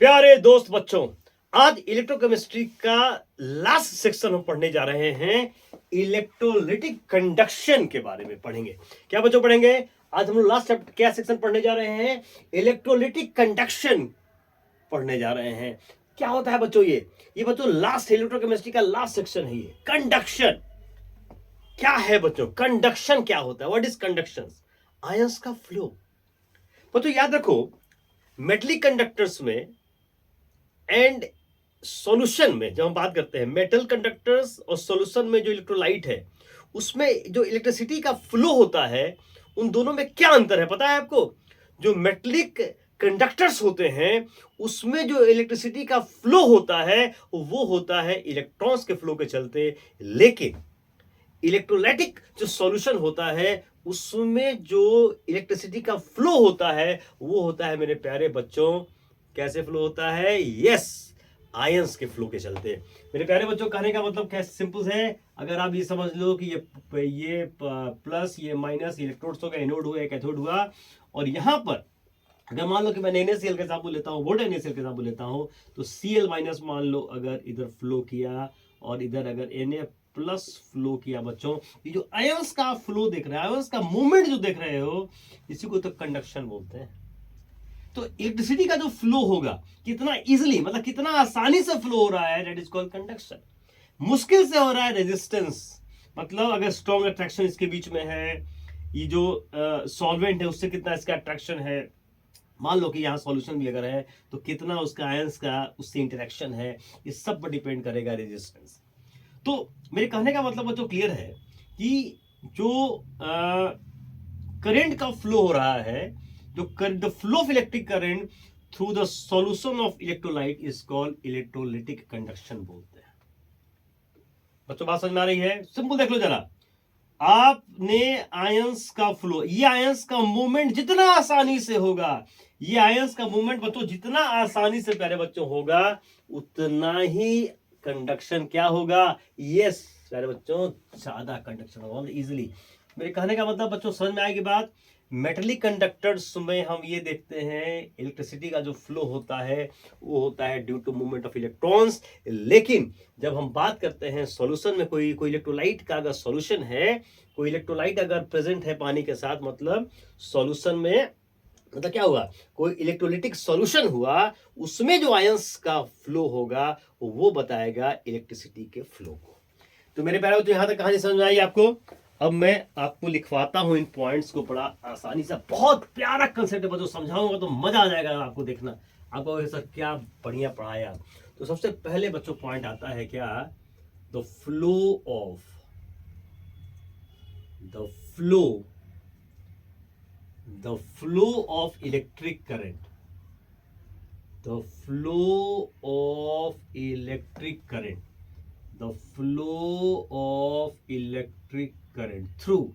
प्यारे दोस्त बच्चों, आज इलेक्ट्रोकेमिस्ट्री का लास्ट सेक्शन हम पढ़ने जा रहे हैं। इलेक्ट्रोलिटिक कंडक्शन के बारे में पढ़ेंगे। क्या बच्चों पढ़ेंगे? आज हम लोग लास्ट चैप्टर क्या सेक्शन पढ़ने जा रहे हैं? इलेक्ट्रोलिटिक कंडक्शन पढ़ने जा रहे हैं। क्या होता है बच्चों? ये बच्चों लास्ट इलेक्ट्रोकेमिस्ट्री का लास्ट सेक्शन है। ये कंडक्शन क्या है बच्चों? कंडक्शन क्या होता है? What is conduction? आयंस का फ्लो। बच्चों याद रखो, मेटलिक कंडक्टर्स में एंड सॉल्यूशन में जब हम बात करते हैं मेटल कंडक्टर्स और सॉल्यूशन में जो इलेक्ट्रोलाइट है, उसमें जो इलेक्ट्रिसिटी का फ्लो होता है, उन दोनों में क्या अंतर है पता है आपको? जो मेटलिक कंडक्टर्स होते हैं उसमें जो इलेक्ट्रिसिटी का फ्लो होता है वो होता है इलेक्ट्रॉन्स के फ्लो के चलते। लेकिन इलेक्ट्रोलाइटिक जो सॉल्यूशन होता है उसमें जो इलेक्ट्रिसिटी का फ्लो होता है वो होता है मेरे प्यारे बच्चों, कैसे फ्लो होता है? यस, आयंस के फ्लो के चलते। मेरे प्यारे बच्चों, कहने का मतलब कैसे सिंपल है। अगर आप ये समझ लो कि ये प्लस, ये माइनस, इलेक्ट्रोड्स हो गए, एनोड हुआ, कैथोड हुआ, और यहां पर अगर मान लो कि मैं NaCl के साथ लेता हूँ, वोल्ट NaCl के साथ लेता हूँ, तो Cl माइनस मान लो अगर इधर फ्लो किया और इधर अगर Na प्लस फ्लो किया बच्चों, ये जो आयंस का फ्लो देख रहे हैं, आयंस का मूवमेंट जो देख रहे हो, इसी को तो कंडक्शन बोलते हैं। तो इलेक्ट्रिसिटी का जो फ्लो होगा कितना इजिली, मतलब कितना आसानी से फ्लो हो रहा है, दैट इज कॉल्ड कंडक्शन। मुश्किल से हो रहा है रेजिस्टेंस, मतलब अगर स्ट्रॉन्ग अट्रैक्शन इसके बीच में है, ये जो सॉल्वेंट है उससे कितना इसका अट्रैक्शन है, मान लो कि यहाँ सॉल्यूशन भी अगर है तो कितना उसका आयंस का उससे इंटरेक्शन है, इस सब पर डिपेंड करेगा रेजिस्टेंस। तो मेरे कहने का मतलब बच्चों क्लियर है कि जो करंट का फ्लो हो रहा है, जो the flow of electric current through the solution of electrolyte is called electrolytic conduction बोलते हैं। बच्चों बात समझ में आ रही है? सिंपल देख लो जरा, आपने आयंस का फ्लो, ये आयंस का मूवमेंट जितना आसानी से होगा, ये आयंस का मूवमेंट बच्चों जितना आसानी से प्यारे बच्चों होगा, उतना ही कंडक्शन क्या होगा? यस प्यारे बच्चों, ज्यादा कंडक्शन होगा इजिली। मेरे कहने का मतलब बच्चों समझ में आएगी बात। मेटलिक कंडक्टर्स में हम ये देखते हैं इलेक्ट्रिसिटी का जो फ्लो होता है वो होता है due to movement of electrons. लेकिन जब हम बात करते हैं सॉल्यूशन में, कोई इलेक्ट्रोलाइट का अगर सॉल्यूशन है, कोई इलेक्ट्रोलाइट अगर प्रेजेंट है पानी के साथ, मतलब सॉल्यूशन में, मतलब क्या हुआ? कोई इलेक्ट्रोलिटिक सॉल्यूशन हुआ, उसमें जो आयंस का फ्लो होगा वो बताएगा इलेक्ट्रिसिटी के फ्लो को। तो मेरे प्यारे तो यहां तक कहानी समझ में आई आपको? अब मैं आपको लिखवाता हूं इन पॉइंट्स को बड़ा आसानी से। बहुत प्यारा कंसेप्ट है, जो समझाऊंगा तो मजा आ जाएगा आपको देखना। आपको सर क्या बढ़िया पढ़ाया। तो सबसे पहले बच्चों पॉइंट आता है क्या? The flow of the flow the flow of electric current, the flow of electric current, the flow of electric current through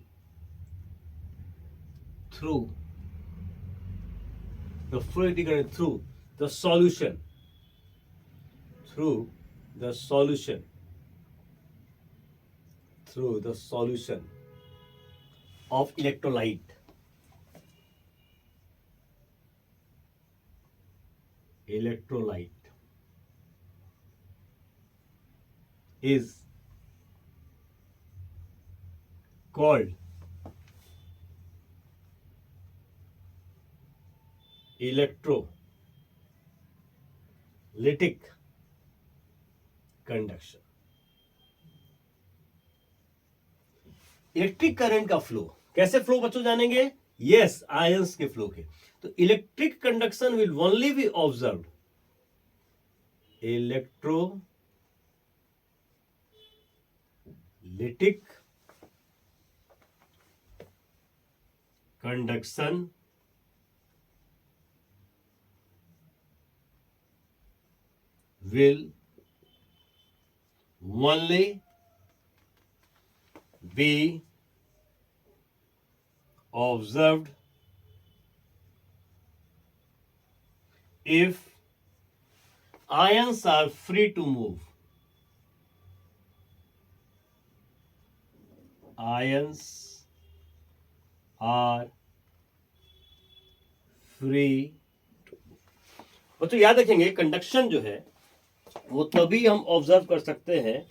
the flow of electric current through the solution, through the solution through the solution of electrolyte is called electrolytic conduction। Electric current का flow कैसे flow बच्चों जानेंगे? Yes, ions के flow के। तो electric conduction will only B observe, electrolytic conduction will only be observed if ions are free to move. Ions are free बच्चों याद रखेंगे कंडक्शन जो है वो तभी हम ऑब्जर्व कर सकते हैं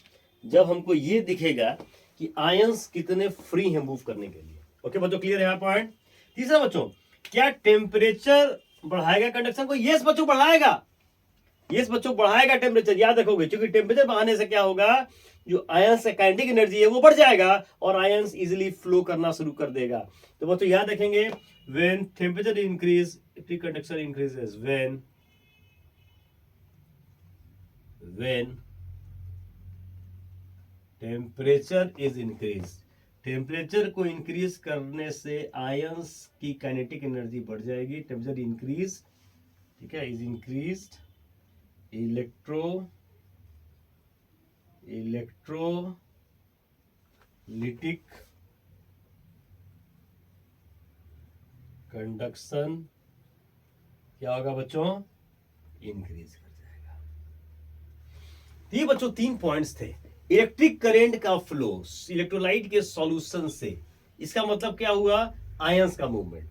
जब हमको ये दिखेगा कि आयंस कितने फ्री हैं मूव करने के लिए। ओके बच्चों, क्लियर है पॉइंट। तीसरा बच्चों, क्या टेम्परेचर बढ़ाएगा कंडक्शन को? यस बच्चों बढ़ाएगा, यस बच्चों बढ़ाएगा टेम्परेचर। याद रखोगे क्योंकि टेम्परेचर बढ़ाने से क्या होगा, जो आयंस का काइनेटिक एनर्जी है वो बढ़ जाएगा और आयंस इजीली फ्लो करना शुरू कर देगा। तो बच्चों याद रखेंगे, when temperature increase conduction increases, when temperature is increase, temperature को इंक्रीज करने से आयंस की काइनेटिक एनर्जी बढ़ जाएगी। टेम्परेचर इंक्रीज, ठीक है, इज इंक्रीज्ड, इलेक्ट्रोलिटिक कंडक्शन क्या होगा बच्चों, इंक्रीज कर जाएगा। ये बच्चों 3 पॉइंट्स थे। इलेक्ट्रिक करंट का फ्लो इलेक्ट्रोलाइट के सॉल्यूशन से, इसका मतलब क्या हुआ, आयंस का मूवमेंट।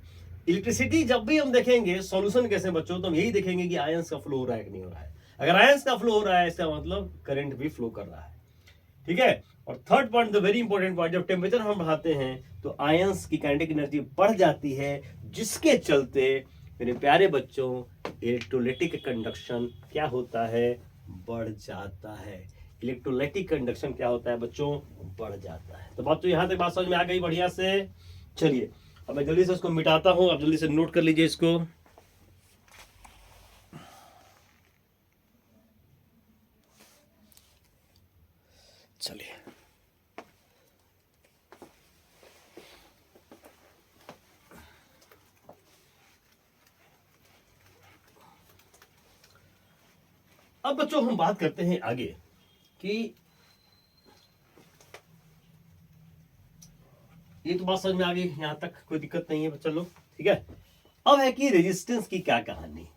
इलेक्ट्रिसिटी जब भी हम देखेंगे सॉल्यूशन कैसे बच्चों, तो हम यही देखेंगे कि आयंस का फ्लो हो रहा है कि नहीं हो रहा है। अगर आयंस का फ्लो हो रहा है इसका मतलब करंट भी फ्लो कर रहा है, ठीक है। और third point, the very important point, जब टेम्परेचर हम बढ़ाते हैं तो आयंस की काइनेटिक एनर्जी बढ़ जाती है, जिसके चलते मेरे प्यारे बच्चों इलेक्ट्रोलाइटिक कंडक्शन क्या होता है, बढ़ जाता है। इलेक्ट्रोलाइटिक कंडक्शन क्या होता है बच्चों, बढ़ जाता है। तो बात तो यहां तक बात समझ में आ गई बढ़िया से। चलिए अब मैं जल्दी से इसको मिटाता हूं, आप जल्दी से नोट कर लीजिए इसको। चलिए अब बच्चों हम बात करते हैं आगे कि ये तो बात समझ में आ गई, यहां तक कोई दिक्कत नहीं है, चलो ठीक है। अब है कि रेजिस्टेंस की क्या कहानी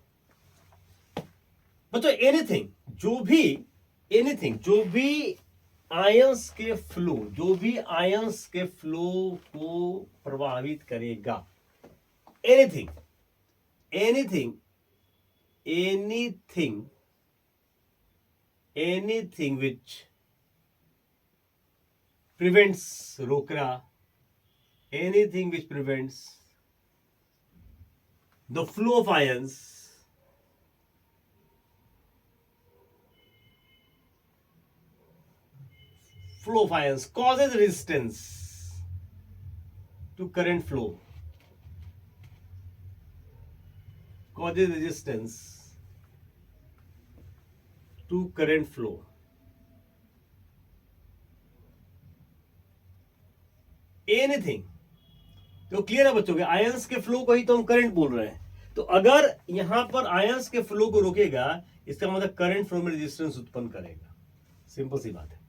बच्चों। एनीथिंग जो भी आयंस के फ्लो को प्रभावित करेगा, एनीथिंग विच प्रिवेंट्स, रोक रहा, anything which prevents the flow of ions causes resistance to current flow, anything. तो क्लियर है बच्चों के, आयंस के फ्लो को ही तो हम करंट बोल रहे हैं। तो अगर यहां पर आयंस के फ्लो को रोकेगा इसका मतलब करंट फ्लो में रेजिस्टेंस उत्पन्न करेगा, सिंपल सी बात है।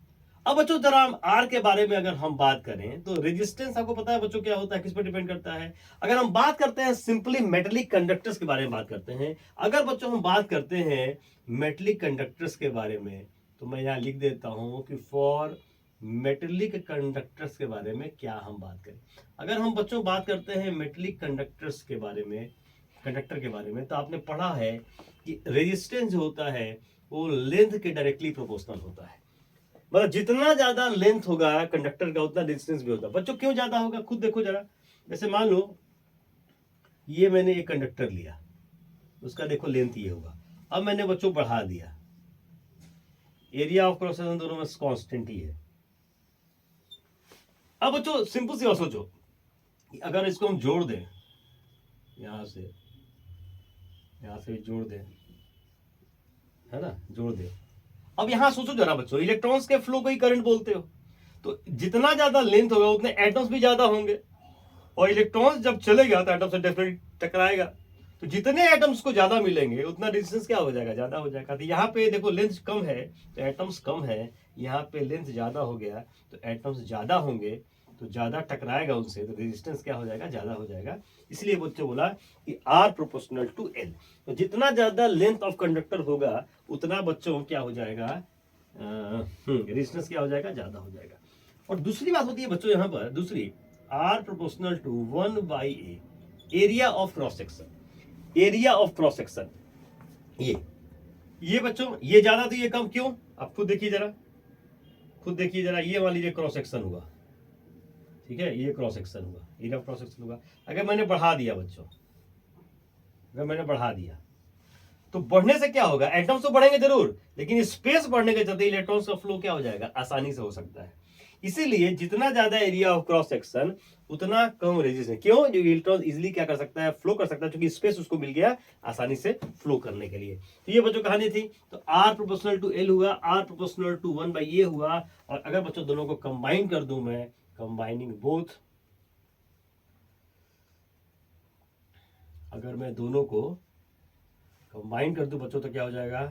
अब बच्चों जरा हम आर के बारे में अगर हम बात करें तो रेजिस्टेंस आपको पता है बच्चों क्या होता है, किस पर डिपेंड करता है। अगर हम बात करते हैं सिंपली मेटेलिक कंडक्टर्स के बारे में बात करते हैं, अगर बच्चों हम बात करते हैं मेटेलिक कंडक्टर्स के बारे में, तो मैं यहां लिख देता हूं कि फॉर मेटेलिक कंडक्टर्स के बारे में क्या हम बात करें। अगर हम बच्चों बात करते हैं मेटेलिक कंडक्टर्स के बारे में, कंडक्टर के बारे में, तो आपने पढ़ा है कि रेजिस्टेंस जो होता है वो लेंथ के डायरेक्टली प्रोपोर्शनल होता है। मतलब जितना ज्यादा लेंथ होगा कंडक्टर का उतना रेजिस्टेंस भी होता है। बच्चों क्यों ज्यादा होगा, खुद देखो जरा। जैसे मान लो ये मैंने एक कंडक्टर लिया, उसका देखो लेंथ ये होगा। अब मैंने बच्चों बढ़ा दिया, एरिया ऑफ क्रॉस सेक्शन दोनों में कांस्टेंट ही है। अब बच्चों सिंपल सी बात सोचो कि अगर इसको हम जोड़ दें, यहां से जोड़ दें, है ना, जोड़ दें। अब यहां सोचो जरा बच्चों, इलेक्ट्रॉन्स के फ्लो को ही करंट बोलते हो, तो जितना ज्यादा लेंथ होगा उतने एटम्स भी ज्यादा होंगे, और इलेक्ट्रॉन्स जब चलेगा तो एटम से डेफिनेटली टकराएगा। तो जितने एटम्स को ज्यादा मिलेंगे उतना रेजिस्टेंस क्या हो जाएगा, ज्यादा हो जाएगा। तो यहाँ पे देखो लेंथ कम है तो एटम्स कम है, यहाँ पे लेंथ ज्यादा हो गया तो एटम्स ज्यादा होंगे, तो ज्यादा टकराएगा उनसे, तो रेजिस्टेंस क्या हो जाएगा, ज्यादा हो जाएगा। इसलिए बच्चों बोला कि आर प्रोपोर्शनल टू एल। तो जितना ज्यादा लेंथ ऑफ कंडक्टर होगा उतना बच्चों क्या हो जाएगा, रेजिस्टेंस क्या हो जाएगा, ज्यादा हो जाएगा। और दूसरी बात होती है बच्चों यहाँ पर, दूसरी R proportional to 1/a area of cross section. ये बच्चों ये ज्यादा तो ये कम, क्यों? आप खुद देखिए जरा, खुद देखिए जरा, ये मान लीजिए क्रॉस सेक्शन हुआ, ठीक है, ये क्रॉस सेक्शन हुआ, ये क्रॉस सेक्शन हुआ। अगर मैंने बढ़ा दिया बच्चों, अगर मैंने बढ़ा दिया तो बढ़ने से क्या होगा, एटम्स तो बढ़ेंगे जरूर, लेकिन स्पेस बढ़ने के चलते इलेक्ट्रॉन्स का फ्लो क्या हो जाएगा, आसानी से हो सकता है। इसीलिए जितना ज्यादा एरिया ऑफ क्रॉस सेक्शन उतना कम रेजिस्टेंस। क्यों? जो इलेक्ट्रॉन इजीली क्या कर सकता है, फ्लो कर सकता है, क्योंकि स्पेस उसको मिल गया आसानी से फ्लो करने के लिए। तो ये बच्चों कहानी थी। तो R प्रोपोर्शनल टू L हुआ, R प्रोपोर्शनल टू 1/A हुआ। और अगर बच्चों दोनों को कंबाइन कर दूं मैं, कंबाइनिंग बोथ, अगर मैं दोनों को कंबाइन कर दूं बच्चों तो क्या हो जाएगा,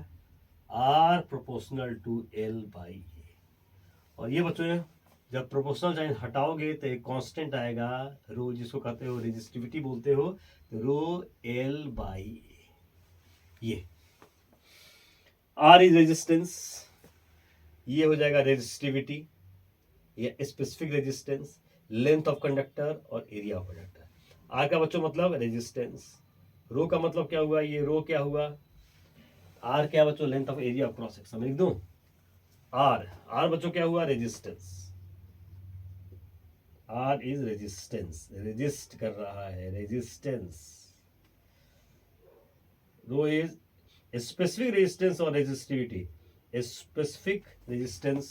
R प्रोपोर्शनल टू L/A। और ये बच्चों जब प्रोपोर्शनल साइन हटाओगे तो एक कांस्टेंट आएगा रो, जिसको कहते हो रेजिस्टिविटी बोलते हो, तो रो L/A। ये R इज रेजिस्टेंस, ये हो जाएगा रेजिस्टिविटी, ये specific resistance, length of conductor और एरिया ऑफ कंडक्टर। R का बच्चों मतलब रेजिस्टेंस, रो का मतलब क्या हुआ, ये रो क्या हुआ, R क्या बच्चों, length of area of cross section. लिख दूं R बच्चों क्या हुआ, resistance, R is resistance, resist कर रहा है, resistance. Rho is specific resistance और रेजिस्टिविटी, स्पेसिफिक रेजिस्टेंस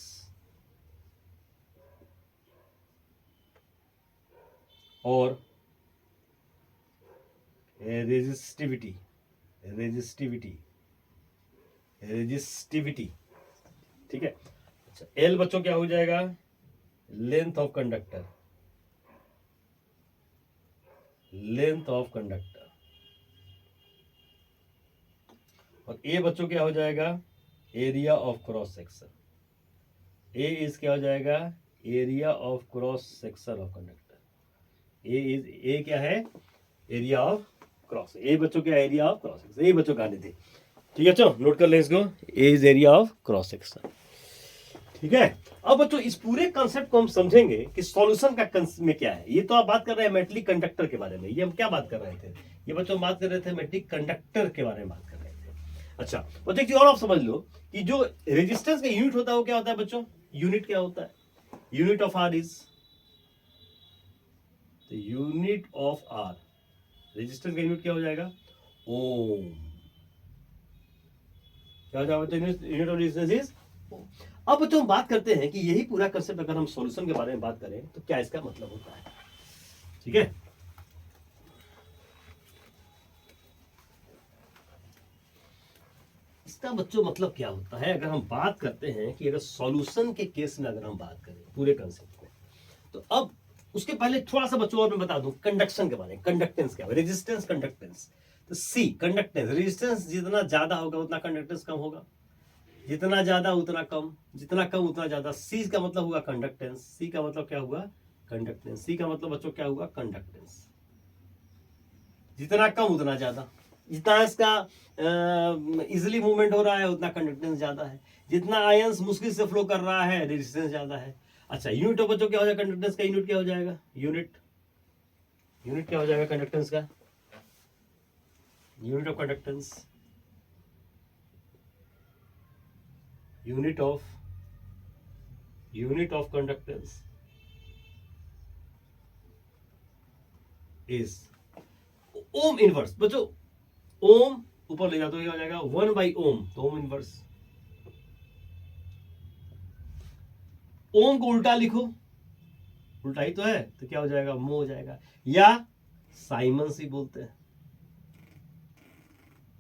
और रेजिस्टिविटी, रेजिस्टिविटी, रेजिस्टिविटी, ठीक है। अच्छा, L बच्चों क्या हो जाएगा, length of conductor, length of conductor. और A बच्चों क्या हो जाएगा, area of cross section. A is क्या हो जाएगा, area of cross section of conductor. A क्या है, एरिया ऑफ क्रॉस। ए बच्चों क्या, area of cross section. A बच्चों कहानी थी, ठीक है, चलो नोट कर ले इसको, A is area of cross section, ठीक है। अब बच्चों इस पूरे कॉन्सेप्ट को हम समझेंगे कि सॉल्यूशन का में क्या है। ये तो आप बात कर रहे हैं मेटलिक कंडक्टर के बारे में, ये हम क्या बात कर रहे थे, ये बच्चों बात कर रहे थे मेटलिक कंडक्टर के बारे में बात कर रहे थे। अच्छा बच्चों एक चीज और आप समझ लो कि जो रेजिस्टेंस का यूनिट होता है वो क्या होता है बच्चों, यूनिट क्या होता है, unit of R is, unit of R, resistance का यूनिट क्या हो जाएगा, ओम। क्या हो जाएगा, unit of resistance is ohm. अब बच्चों हम बात करते हैं कि यही पूरा कंसेप्ट अगर हम सॉल्यूशन के बारे में बात करें तो क्या इसका मतलब होता है, ठीक है। इसका बच्चों मतलब क्या होता है, अगर हम बात करते हैं कि अगर सॉल्यूशन के केस में अगर हम बात करें पूरे कंसेप्ट में, तो अब उसके पहले थोड़ा सा बच्चों और मैं बता दूं कंडक्शन के बारे में। कंडक्टेंस क्या है, रेजिस्टेंस, कंडक्टेंस। तो सी कंडक्टेंस, रेजिस्टेंस जितना ज्यादा होगा उतना कंडक्टेंस कम होगा, जितना ज्यादा उतना कम, जितना कम उतना ज्यादा। सी का मतलब हुआ कंडक्टेंस, सी का मतलब क्या हुआ, कंडक्टेंस। सी का मतलब बच्चों क्या हुआ, कंडक्टेंस। जितना कम उतना ज्यादा, जितना इसका इजिली मूवमेंट हो रहा है उतना कंडक्टेंस ज्यादा है, जितना आयंस मुश्किल से फ्लो कर रहा है रेजिस्टेंस ज्यादा है। अच्छा यूनिट ऑफ बच्चों क्या हो जाएगा, कंडक्टेंस का यूनिट क्या हो जाएगा, यूनिट, यूनिट क्या हो जाएगा कंडक्टेंस का, unit of conductance, unit of conductance is ohm inverse. बच्चों ओम ऊपर ले जाओ तो ये हो जाएगा 1/ओम, तो ओम इनवर्स। ओम को उल्टा लिखो, उल्टा ही तो है, तो क्या हो जाएगा, मो हो जाएगा, या साइमंस ही बोलते हैं,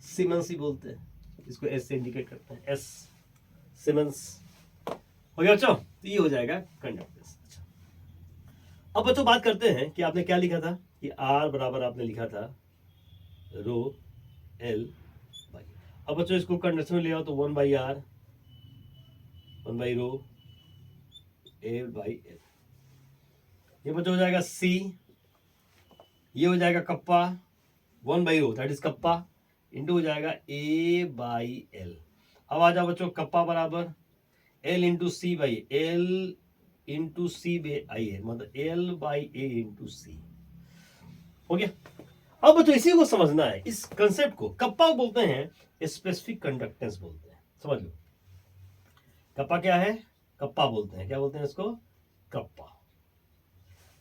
सिमंस ही बोलते हैं, इसको एस से इंडिकेट करते हैं, एस सिमंस हो गया बच्चों। तो ये हो जाएगा कंडक्टेंस। अच्छा अब बच्चों बात करते हैं कि आपने क्या लिखा था कि आर बराबर आपने लिखा था रो एल बाई। अब बच्चों इसको कंडक्शन में ले आओ तो 1/r, 1/रो एल बाई एल। ये बच्चों हो जाएगा सी, ये हो जाएगा कप्पा 1/रो दैट इज कप्पा इंटू हो जाएगा A/L। अब आ जाओ बच्चों कप्पा बराबर L into C by L into C by A, मतलब L/A इंटू सी हो गया। अब तो इसी को समझना है, इस कंसेप्ट को। कप्पा बोलते हैं स्पेसिफिक कंडक्टेंस बोलते हैं, समझ लो। कप्पा क्या है? कप्पा बोलते हैं, क्या बोलते हैं इसको? कप्पा।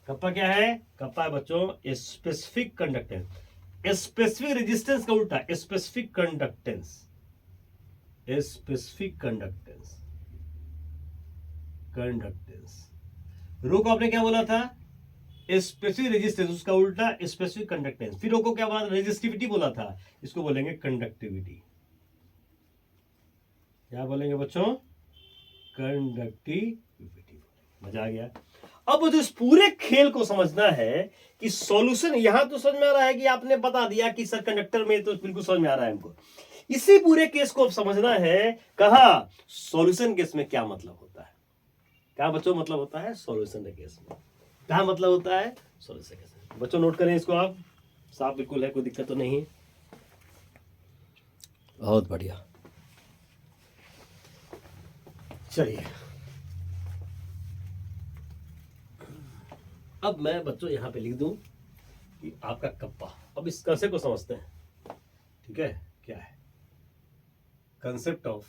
कप्पा क्या है? कप्पा है बच्चों स्पेसिफिक कंडक्टेंस। स्पेसिफिक रेजिस्टेंस का उल्टा specific conductance. Specific conductance, conductance. Rho को आपने क्या बोला था? स्पेसिफिक रेजिस्टेंस, उसका उल्टा स्पेसिफिक कंडक्टेंस। फिर रो को क्या बोला? रेजिस्टिविटी बोला था, इसको बोलेंगे कंडक्टिविटी। क्या बोलेंगे बच्चों? कंडक्टिविटी। मजा आ गया। अब तो इस पूरे खेल को समझना है कि सॉल्यूशन, यहां तो समझ में आ रहा है कि आपने बता दिया कि सर कंडक्टर में, तो बिल्कुल समझ में आ रहा है हमको। इसी पूरे केस को अब समझना है, कहा सॉल्यूशन केस में क्या मतलब होता है। क्या बच्चों मतलब होता है सॉल्यूशन केस में? क्या मतलब होता है सॉल्यूशन केस में? बच्चों नोट करें इसको आप, साफ बिल्कुल है, कोई दिक्कत तो नहीं है। बहुत बढ़िया। चलिए अब मैं बच्चों यहां पे लिख दूं कि आपका कप्पा। अब इस कंसेप्ट को समझते हैं, ठीक है? क्या है कंसेप्ट ऑफ,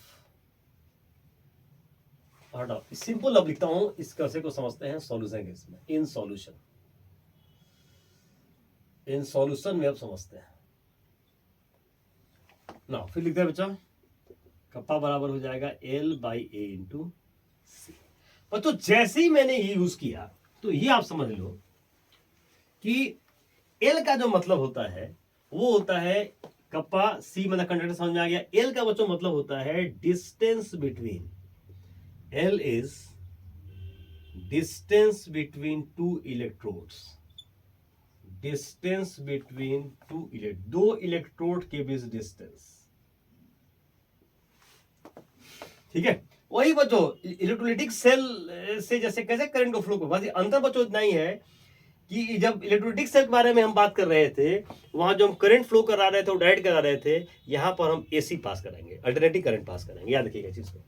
सिंपल अब लिखता हूं, इस कंसेप्ट को समझते हैं सॉल्यूशन केस में। इन सॉल्यूशन, इन सॉल्यूशन में अब समझते हैं ना। फिर लिखते हैं बच्चा, कप्पा बराबर हो जाएगा L बाई A इंटू सी। और तो जैसे ही मैंने ये यूज किया तो ये आप समझ लो कि L का जो मतलब होता है वो होता है कप्पा, C मतलब कंडक्टर, समझ में आ गया। L का बच्चों मतलब होता है distance between, L is distance between two electrodes. Distance between two electrode, दो इलेक्ट्रोड के बीच डिस्टेंस, ठीक है? वही बच्चों इलेक्ट्रोलाइटिक सेल से जैसे कैसे करंट को फ्लो को, बस अंतर बच्चों इतना ही है कि जब इलेक्ट्रोलाइटिक सेल के बारे में हम बात कर रहे थे, वहां जो हम करंट फ्लो करा रहे थे वो डायरेक्ट करा रहे थे, यहां पर हम एसी पास करेंगे, अल्टरनेटिंग करंट पास करेंगे। याद रखिएगा चीज को।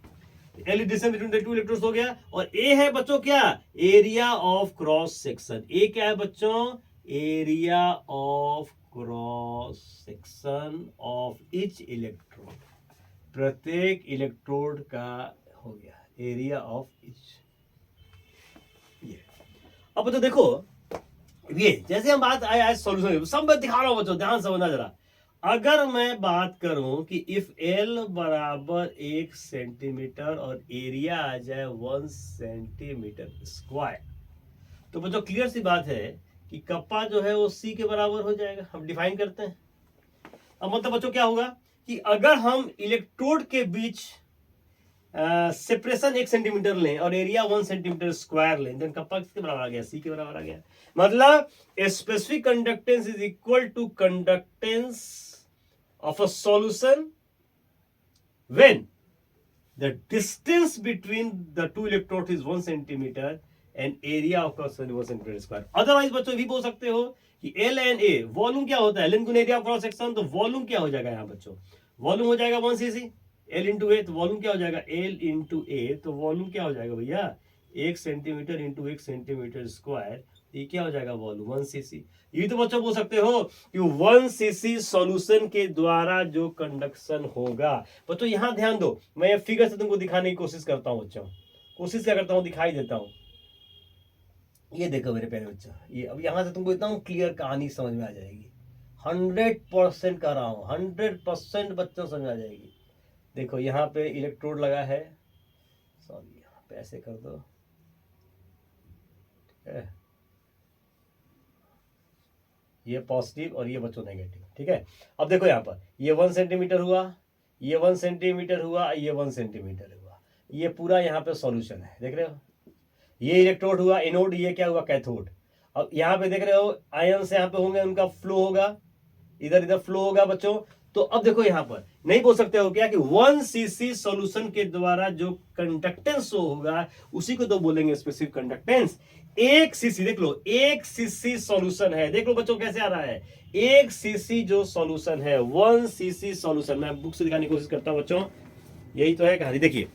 L distance between the two electrodes हो गया। और ए है बच्चों क्या? Area of cross section. A क्या है बच्चों? Area of cross section of each electrode, प्रत्येक इलेक्ट्रोड का हो गया एरिया ऑफ ईच। ये अब तो देखो, ये जैसे हम बात आया सॉल्यूशन, सब मैं दिखा रहा हूं बच्चों, ध्यान समझना जरा। अगर मैं बात करूं कि इफ L बराबर 1 सेंटीमीटर और एरिया आ जाए 1 सेंटीमीटर स्क्वायर, तो बच्चों क्लियर सी बात है कि कप्पा जो है वो C के बराबर हो जाएगा। हम डिफाइन करते हैं। अब मतलब बच्चों क्या होगा कि अगर हम इलेक्ट्रोड के बीच सेपरेशन 1 सेंटीमीटर लें और एरिया 1 सेंटीमीटर स्क्वायर लें, देन कप्पा किसके बराबर आ गया? C के बराबर आ गया। मतलब specific conductance is equal to conductance of a solution when the distance between the two electrode is 1 centimetre and area of cross section 1 centimetre square. Otherwise बच्चों भी बोल सकते हो कि L एंड A वॉल्यूम क्या होता है? L Guna area of cross section, तो वॉल्यूम क्या हो जाएगा यहां बच्चों? वॉल्यूम हो जाएगा 1 cc। L इंटू ए, तो वॉल्यूम क्या हो जाएगा? L इंटू ए, तो वॉल्यूम क्या हो जाएगा भैया? 1 सेंटीमीटर इंटू 1 सेंटीमीटर स्क्वायर, ये क्या हो जाएगा? Volume 1 cc। ये तो बच्चों बोल सकते हो कि 1 cc सॉल्यूशन के द्वारा जो कंडक्शन होगा। बच्चों यहां ध्यान दो, मैं ये फिगर से तुमको दिखाने की कोशिश करता हूं बच्चों। कोशिश क्या करता हूं, दिखाई देता हूं। ये देखो मेरे प्यारे बच्चा, ये अब यहां से तुमको इतना क्लियर कहानी समझ में आ जाएगी। 100% कर रहा हूं, 100% बच्चों समझ में आ जाएगी। देखो यहाँ पे इलेक्ट्रोड लगा है, सॉरी यहाँ पे ऐसे कर दो, ठीक है? ये पॉजिटिव और ये बच्चों नेगेटिव, ठीक है? अब देखो यहाँ पर ये 1 सेंटीमीटर हुआ, ये 1 सेंटीमीटर हुआ, ये 1 सेंटीमीटर हुआ। ये पूरा यहाँ पे सॉल्यूशन है, देख रहे हो? ये इलेक्ट्रोड हुआ एनोड, ये क्या हुआ? कैथोड। अब यहाँ पे देख रहे हो आयंस यहाँ पे होंगे, उनका फ्लो होगा, इधर इधर फ्लो होगा बच्चों। तो अब देखो यहां पर नहीं बोल सकते हो क्या कि 1 cc सॉल्यूशन के द्वारा जो कंडक्टेंस होगा उसी को तो बोलेंगे स्पेसिफिक कंडक्टेंस। 1 cc देख लो, 1 cc सॉल्यूशन है, देख लो बच्चों कैसे आ रहा है। 1 cc जो सॉल्यूशन है, 1 cc सॉल्यूशन, मैं बुक से दिखाने की कोशिश करता हूं बच्चों, यही तो है कहानी। देखिए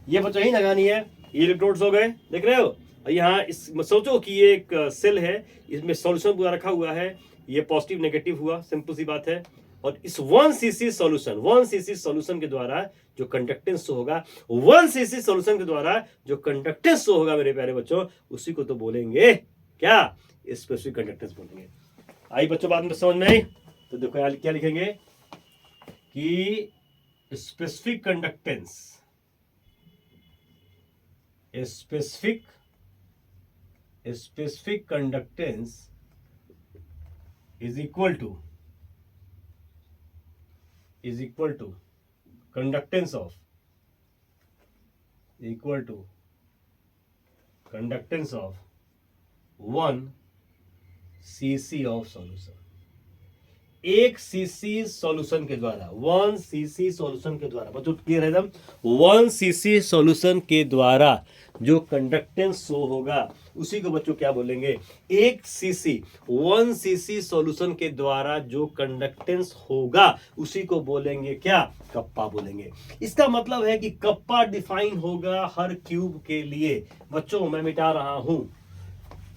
ये बच्चों ही लगानी है, इलेक्ट्रोड्स हो गए, देख रहे हो? और यहाँ इस सोचो कि ये एक सेल है, इसमें सॉल्यूशन पूरा रखा हुआ है, ये पॉजिटिव नेगेटिव हुआ, सिंपल सी बात है। और इस 1 cc सॉल्यूशन के द्वारा जो कंडक्टेंस होगा, 1 cc सॉल्यूशन के द्वारा जो कंडक्टेंस होगा मेरे प्यारे बच्चों, उसी को तो बोलेंगे क्या, स्पेसिफिक कंडक्टेंस बोलेंगे। आई बच्चों बात में समझ में आई? तो देखो यार क्या लिखेंगे कि specific conductance, specific conductance is equal to conductance of 1 cc of solution। 1 cc solution के द्वारा, 1 cc सॉल्यूशन के द्वारा, बच्चों क्लियर है एकदम, 1 cc सॉल्यूशन के द्वारा जो कंडक्टेंस शो होगा उसी को बच्चों क्या बोलेंगे, 1 cc सॉल्यूशन के द्वारा जो कंडक्टेंस होगा उसी को बोलेंगे क्या, कप्पा बोलेंगे। इसका मतलब है कि कप्पा डिफाइन होगा हर क्यूब के लिए। बच्चों मैं मिटा रहा हूं,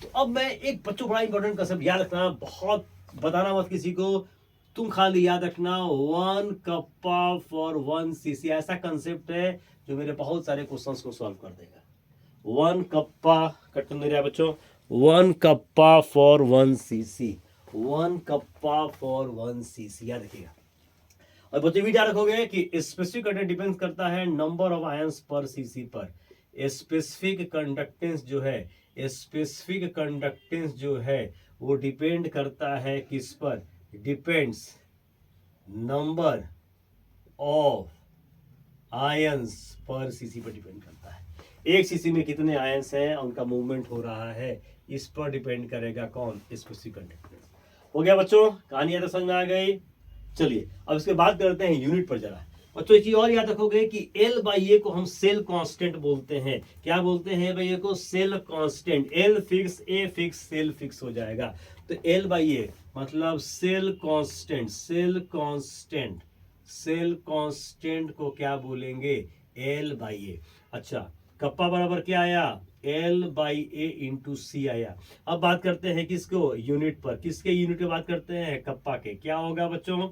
तो अब मैं एक बच्चों बड़ा इंपॉर्टेंट कंसेप्ट याद रखना, बहुत बताना मत किसी को, तुम खाली याद रखना 1 कप्पा फॉर 1 cc, ऐसा कंसेप्ट है जो मेरे बहुत सारे क्वेश्चंस को सॉल्व कर देगा। 1 कप्पा कट नहीं रहा बच्चों, 1 kappa for 1 cc, 1 kappa for 1 cc याद रखिएगा। और बच्चों भी याद रखोगे कि स्पेसिफिक कंडक्टेंस डिपेंड करता है number of ions per CC पर। स्पेसिफिक कंडक्टेंस जो है, स्पेसिफिक कंडक्टेंस जो है वो डिपेंड करता है किस पर, depends number of ions per CC पर डिपेंड करता है। एक सीसी में कितने आयंस हैं, उनका मूवमेंट हो रहा है, इस पर डिपेंड करेगा कौन, स्पेसिफिक कंडक्टेंस। हो गया बच्चों, कहानी है तो समझ में आ गई। चलिए अब इसके बाद करते हैं यूनिट पर जरा। बच्चों एक चीज और याद रखोगे कि L बाई ए को हम सेल कांस्टेंट बोलते हैं। क्या बोलते हैं भाई, ये को cell constant. L fix, A fix, cell fix हो जाएगा। तो L बाई ए मतलब cell constant, cell constant, cell constant को क्या बोलेंगे, L बाई ए। अच्छा कप्पा बराबर क्या आया, L बाई ए इंटू सी आया। अब बात करते हैं किसको, यूनिट पर। किसके यूनिट पे बात करते हैं, कप्पा के। क्या होगा बच्चों,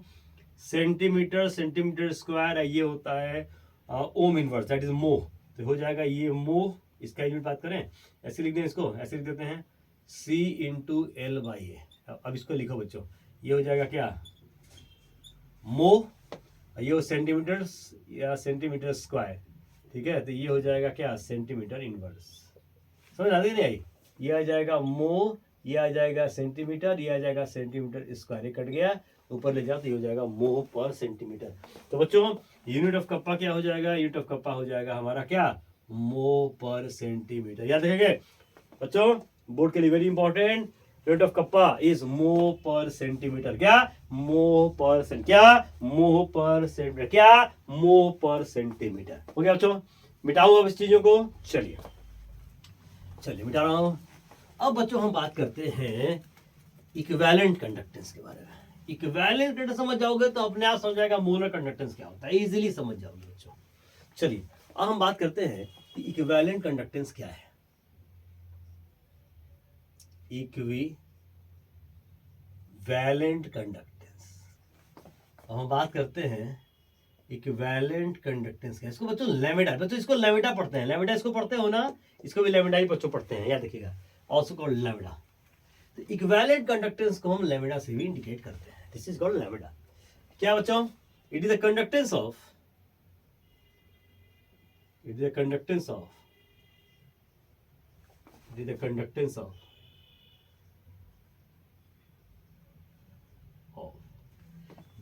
सेंटीमीटर, सेंटीमीटर स्क्वायर, ये होता है ओम इनवर्स, दैट इज मोह। तो हो जाएगा ये मोह, इसका यूनिट बात करें ऐसे लिख दें, इसको ऐसे लिख देते हैं C इंटू एल बाई ए। अब इसको लिखो बच्चों, ये हो जाएगा क्या, मोह, ये सेंटीमीटर या सेंटीमीटर स्क्वायर, ठीक है। तो ये हो जाएगा क्या, सेंटीमीटर इनवर्स। समझ आ गई नहीं आई, ये आ जाएगा मोह, ये आ जाएगा सेंटीमीटर, ये आ जाएगा सेंटीमीटर स्क्वायर, कट गया ऊपर ले जाओ तो ये हो जाएगा मोह पर सेंटीमीटर। तो बच्चों यूनिट ऑफ कप्पा क्या हो जाएगा, यूनिट ऑफ कप्पा हो जाएगा हमारा क्या, मोह पर सेंटीमीटर। याद रखेंगे बच्चों, बोर्ड के लिए very important, unit of kappa is मोह पर सेंटीमीटर। क्या, मोह पर सेंटीमीटर, क्या, मोह पर सेंटीमीटर, क्या, मोह पर सेंटीमीटर। हो गया बच्चों, मिटाऊं अब इस चीजों को। चलिए चलिए मिटा रहा हूं। अब बच्चों हम बात करते हैं इक्विवेलेंट कंडक्टेंस के बारे में। इक्विवेलेंट कंडक्टेंस समझ जाओगे तो अपने आप समझ जाएगा मोलर कंडक्टेंस क्या होता है, इजीली समझ जाओगे बच्चों। चलिए अब हम बात करते हैं कि इक्विवेलेंट कंडक्टेंस क्या है। इक्विवेलेंट कंडक्टेंस, अब हम बात करते हैं इक्विवेलेंट कंडक्टेंस क्या है। इसको बच्चों लैम्बडा, बच्चों इसको लैम्बडा पढ़ते हैं, लैम्बडा इसको पढ़ते हो ना, इसको भी लैम्बडा ही बच्चों पढ़ते हैं, याद रखिएगा, ऑल्सो कॉल्ड लैम्बडा। तो इक्विवेलेंट कंडक्टेंस को हम लैम्बडा से भी इंडिकेट करते हैं, दिस इज कॉल्ड लैम्बडा। क्या बच्चों, it is the conductance of, it is the conductance of, it is the conductance of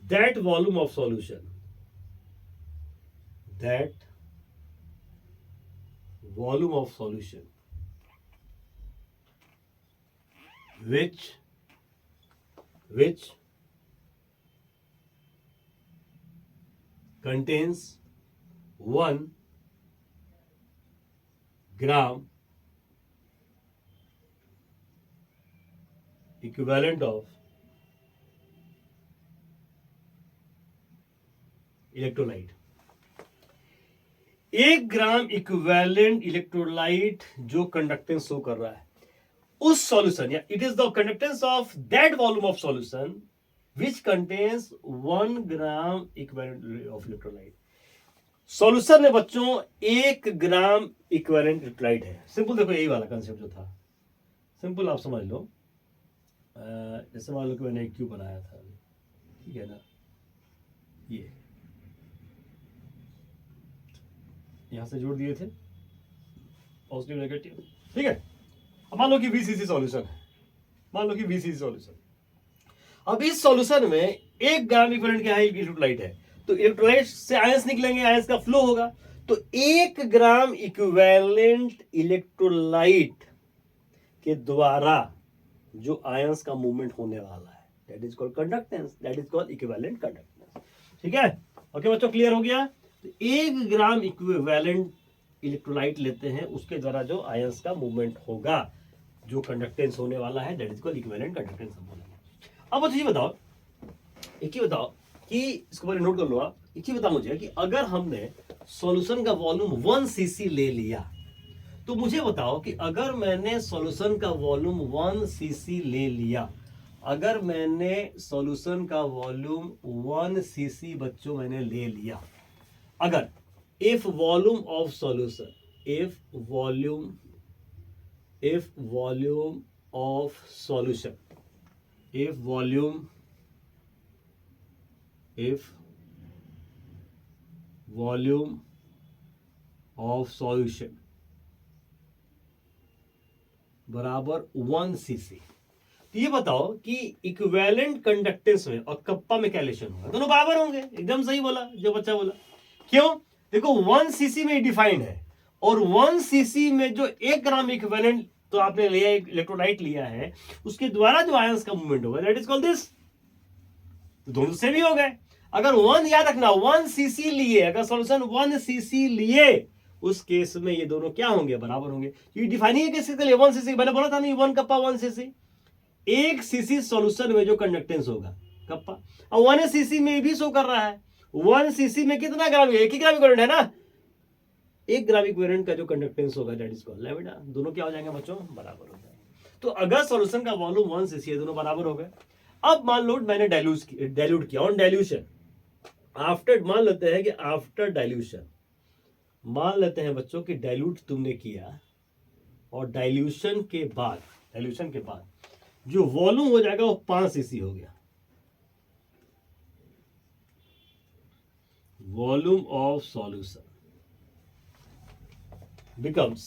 that volume of solution, that volume of solution which contains 1 gram equivalent of electrolyte. 1 gram equivalent electrolyte जो conductance show कर रहा है उस solution, या it is the conductance of that volume of solution which contains 1 gram equivalent of electrolyte. Solution में बच्चों 1 gram equivalent electrolyte है। Simple देखो, यही वाला कंसेप्ट जो था, सिंपल आप समझ लो। जैसे मान लो कि मैंने एक क्यूब बनाया था, ठीक है ना, ये यहां से जोड़ दिए थे पॉजिटिव नेगेटिव, ठीक है। अब मान लो कि VCC सॉल्यूशन है, मान लो कि VCC सॉल्यूशन। अब इस सॉल्यूशन में 1 ग्राम इक्विवेलेंट क्या है, इलेक्ट्रोलाइट है, तो इलेक्ट्रोलाइट से आयंस निकलेंगे, आयंस का फ्लो होगा, तो 1 ग्राम इक्विवेलेंट इलेक्ट्रोलाइट के द्वारा जो आयंस का मूवमेंट होने वाला है that is called conductance, that is called equivalent conductance, ठीक है। ओके बच्चों, क्लियर हो गया। तो 1 ग्राम इक्विवेलेंट इलेक्ट्रोलाइट लेते हैं, उसके द्वारा जो आयंस का मूवमेंट होगा, जो कंडक्टेंस होने वाला है that is called equivalent conductance हम बोलेंगे। अब मुझे बताओ, एक ही बताओ कि इसको पहले नोट कर लो आप, एक ही बताओ मुझे कि अगर हमने सॉल्यूशन का वॉल्यूम 1 cc ले लिया, तो मुझे बताओ कि अगर मैंने सॉल्यूशन का वॉल्यूम 1 cc ले लिया, अगर मैंने सॉल्यूशन का वॉल्यूम 1 cc बच्चों मैंने ले लिया, अगर if volume of solution, if volume of solution, if volume of solution बराबर 1 cc, तो ये बताओ कि इक्विवेलेंट कंडक्टेंस में और कप्पा में क्या रिलेशन होगा, दोनों बराबर होंगे। एकदम सही बोला जो बच्चा बोला। क्यों? देखो 1 cc में डिफाइंड है, और 1 cc में जो 1 ग्राम इक्विवेलेंट तो आपने लिया, एक इलेक्ट्रोलाइट लिया है, उसके द्वारा जो आयंस का मूवमेंट होगा दैट इज कॉल्ड दिस, तो दोनों सेम ही हो गए। अगर 1, याद रखना 1 cc लिए, अगर सॉल्यूशन 1 cc लिए, उस केस में ये दोनों क्या होंगे, बराबर होंगे। ये डिफाइनिंग कैसे के लिए 1 cc, मैंने बोला था नहीं 1 कप्पा 1 cc, 1 cc सॉल्यूशन में जो कंडक्टेंस होगा कप्पा, और 1 cc में भी शो कर रहा है। 1 cc में कितना ग्राम है, 1 ही ग्राम इक्विवेलेंट है ना, 1 ग्राम इक्विवेलेंट का जो कंडक्टेंस होगा दैट इज कॉल्ड लैम्डा। दोनों क्या हो जाएंगे बच्चों, बराबर हो जाएंगे। तो अगर सॉल्यूशन का वॉल्यूम 1 cc है, दोनों बराबर हो गए। अब मान लो मैंने डाइल्यूट किया, ऑन डाइल्यूशन, आफ्टर, मान लेते हैं कि आफ्टर डाइल्यूशन, मान लेते हैं बच्चों कि डाइल्यूट तुमने किया, और डाइल्यूशन के बाद जो वॉल्यूम हो जाएगा वो 5 cc हो गया। Volume of solution becomes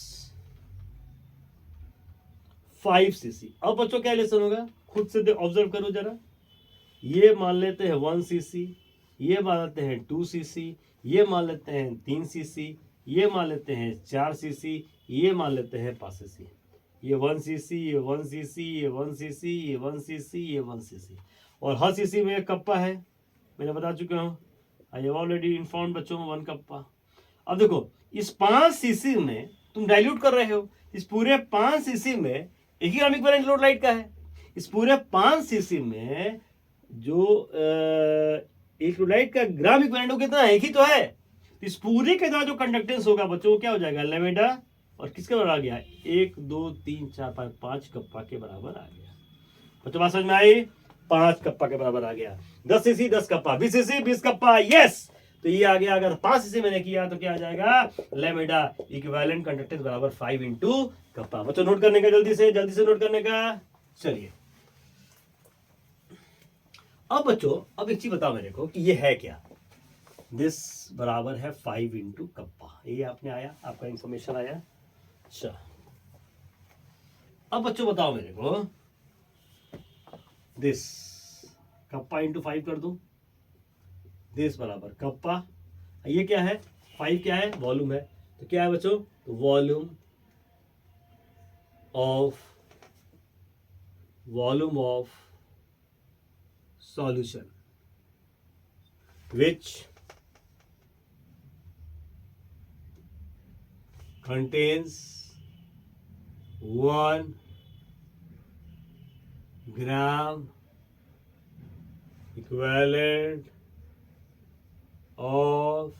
5 cc। अब बच्चों क्या रिलेशन होगा, खुद से ऑब्जर्व करो जरा। ये मान लेते हैं 1 cc, ये मान लेते हैं 2 cc, ये मान लेते हैं 3 cc, ये मान लेते हैं 4 cc, ये मान लेते हैं 5 cc। ये 1 cc, ये 1 cc, ये 1 cc, ये 1 cc, ये 1 cc, और हर cc में एक कप्पा है, मैंने बता चुका हूँ, आई हैव ऑलरेडी इन्फॉर्म बच्चों में 1 कप्पा। अब देखो इस 5 cc में तुम डाइल्यूट कर रहे हो, इस पूरे 5 cc में एक ही ग्राम इक्विवेलेंट इलेक्ट्रोलाइट का है, इस पूरे 5 cc में जो इलेक्ट्रोलाइट का ग्राम इक्विवेलेंट कितना है, एक ही तो है। इस पूरे के द्वारा जो कंडक्टेंस होगा बच्चों क्या हो जाएगा, लैम्डा, और किसके बराबर आ गया, 1 2 3 4 5 कप्पा के बराबर आ गया। बच्चों बात समझ में आई, 5 कप्पा के बराबर आ गया। 10 cc 10 kappa, 20 cc 20 kappa, yes, तो ये आ गया। अगर 5 cc मैंने किया तो क्या आ जाएगा, लैम्डा इक्विवेलेंट कंडक्टेंस बराबर 5 इंटू कप्पा। बच्चों नोट करने का, जल्दी से नोट करने का। चलिए अब बच्चों, अब एक चीज बताओ मेरे को कि ये है क्या, दिस बराबर है 5 इंटू कप्पा। ये आपने आया, आपका इंफॉर्मेशन आया। अच्छा अब बच्चों बताओ मेरे को, दिस कप्पा इंटू 5 कर दूं, दिस बराबर कप्पा, ये क्या है, 5 क्या है, वॉल्यूम है, तो क्या है बच्चों, तो volume of solution which contains 1 gram equivalent of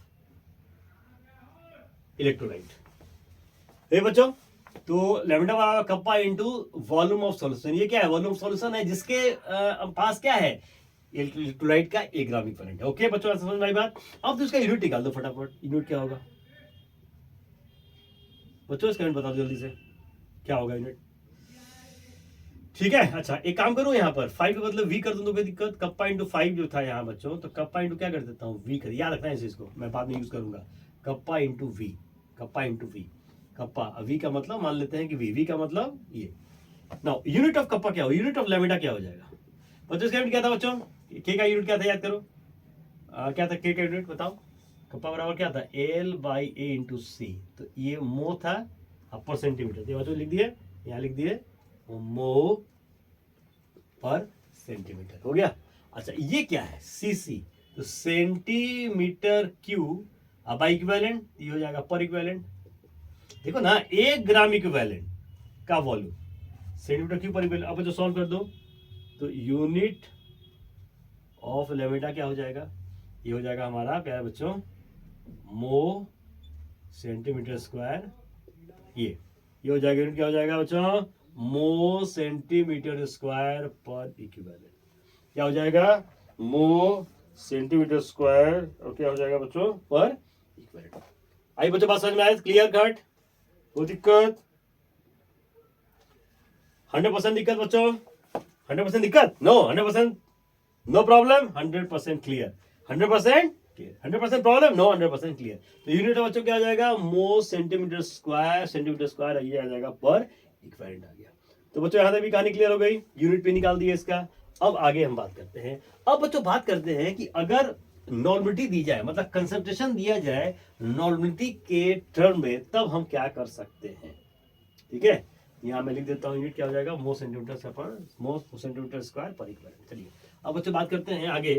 electrolyte. ये बच्चों, तो लैम्डा बराबर kappa into volume of solution. ये क्या है? वॉल्यूम ऑफ सॉल्यूशन है जिसके पास क्या है? इलेक्ट्रोलाइट का 1 ग्राम इक्विवेलेंट है। ओके बच्चों, समझ में आई बात? अब तो इसका यूनिट निकाल दो फटाफट। यूनिट क्या होगा बच्चों? इसका यूनिट बता दो जल्दी से, क्या होगा यूनिट? ठीक है, अच्छा एक काम करो, यहाँ पर 5 के बदले v कर दूं तो कोई दिक्कत? कप्पा इंटू 5 जो था यहाँ बच्चों, तो कप्पा इंटू क्या कर देता हूँ? v कर, याद रखना है इस चीज को, मैं बाद में यूज करूंगा। Kappa into v, kappa into v, kappa v का मतलब मान लेते हैं कि v का मतलब ये। नाउ यूनिट ऑफ कप्पा क्या हो? यूनिट ऑफ लैम्डा क्या हो जाएगा बच्चों? इसका यूनिट क्या था बच्चों? के का यूनिट क्या था? याद करो, क्या था के का यूनिट? बताओ। कप्पा बराबर क्या था? L/A इंटू सी। तो ये मो था पर सेंटीमीटर। ये बच्चों लिख दिए, यहाँ लिख दिए मो पर सेंटीमीटर। हो गया। अच्छा ये क्या है? सीसी, तो सेंटीमीटर क्यूब अब बाई इक्विवेलेंट, ये हो जाएगा पर इक्विवेलेंट। देखो ना, 1 ग्राम इक्विवेलेंट का वॉल्यूम सेंटीमीटर क्यूब पर इक्विवेलेंट। अब जो सॉल्व कर दो तो यूनिट ऑफ लैम्डा क्या हो जाएगा? ये हो जाएगा हमारा क्या है बच्चों? मो सेंटीमीटर स्क्वायर। ये हो जाएगा यूनिट, क्या हो जाएगा बच्चों? मो सेंटीमीटर स्क्वायर पर इक्विवेलेंट। क्या हो जाएगा? मो सेंटीमीटर स्क्वायर, और क्या हो जाएगा बच्चों? पर इक्विवेलेंट। आई बच्चों बात समझ में आए? Clear cut? कोई दिक्कत? 100% दिक्कत बच्चों? 100% दिक्कत? No 100% no problem? 100% clear? 100% clear? 100% problem? No 100% clear. तो यूनिट बच्चों क्या आ जाएगा? मो सेंटीमीटर स्क्वायर, सेंटीमीटर स्क्वायर ये आ जाएगा पर इक्विवेलेंट आ गया। तो बच्चों यहां तक भी कहानी क्लियर हो गई, यूनिट भी निकाल दिया इसका। अब आगे हम बात करते हैं। अब बच्चों बात करते हैं कि अगर नॉर्मलिटी दी जाए, मतलब कंसंट्रेशन दिया जाए नॉर्मलिटी के टर्म में, तब हम क्या कर सकते हैं? ठीक है, यहां मैं लिख देता हूं यूनिट क्या हो जाएगा? मो सेंटीमीटर स्क्वायर पर इक्विवेलेंट। चलिए अब बच्चों बात करते हैं आगे।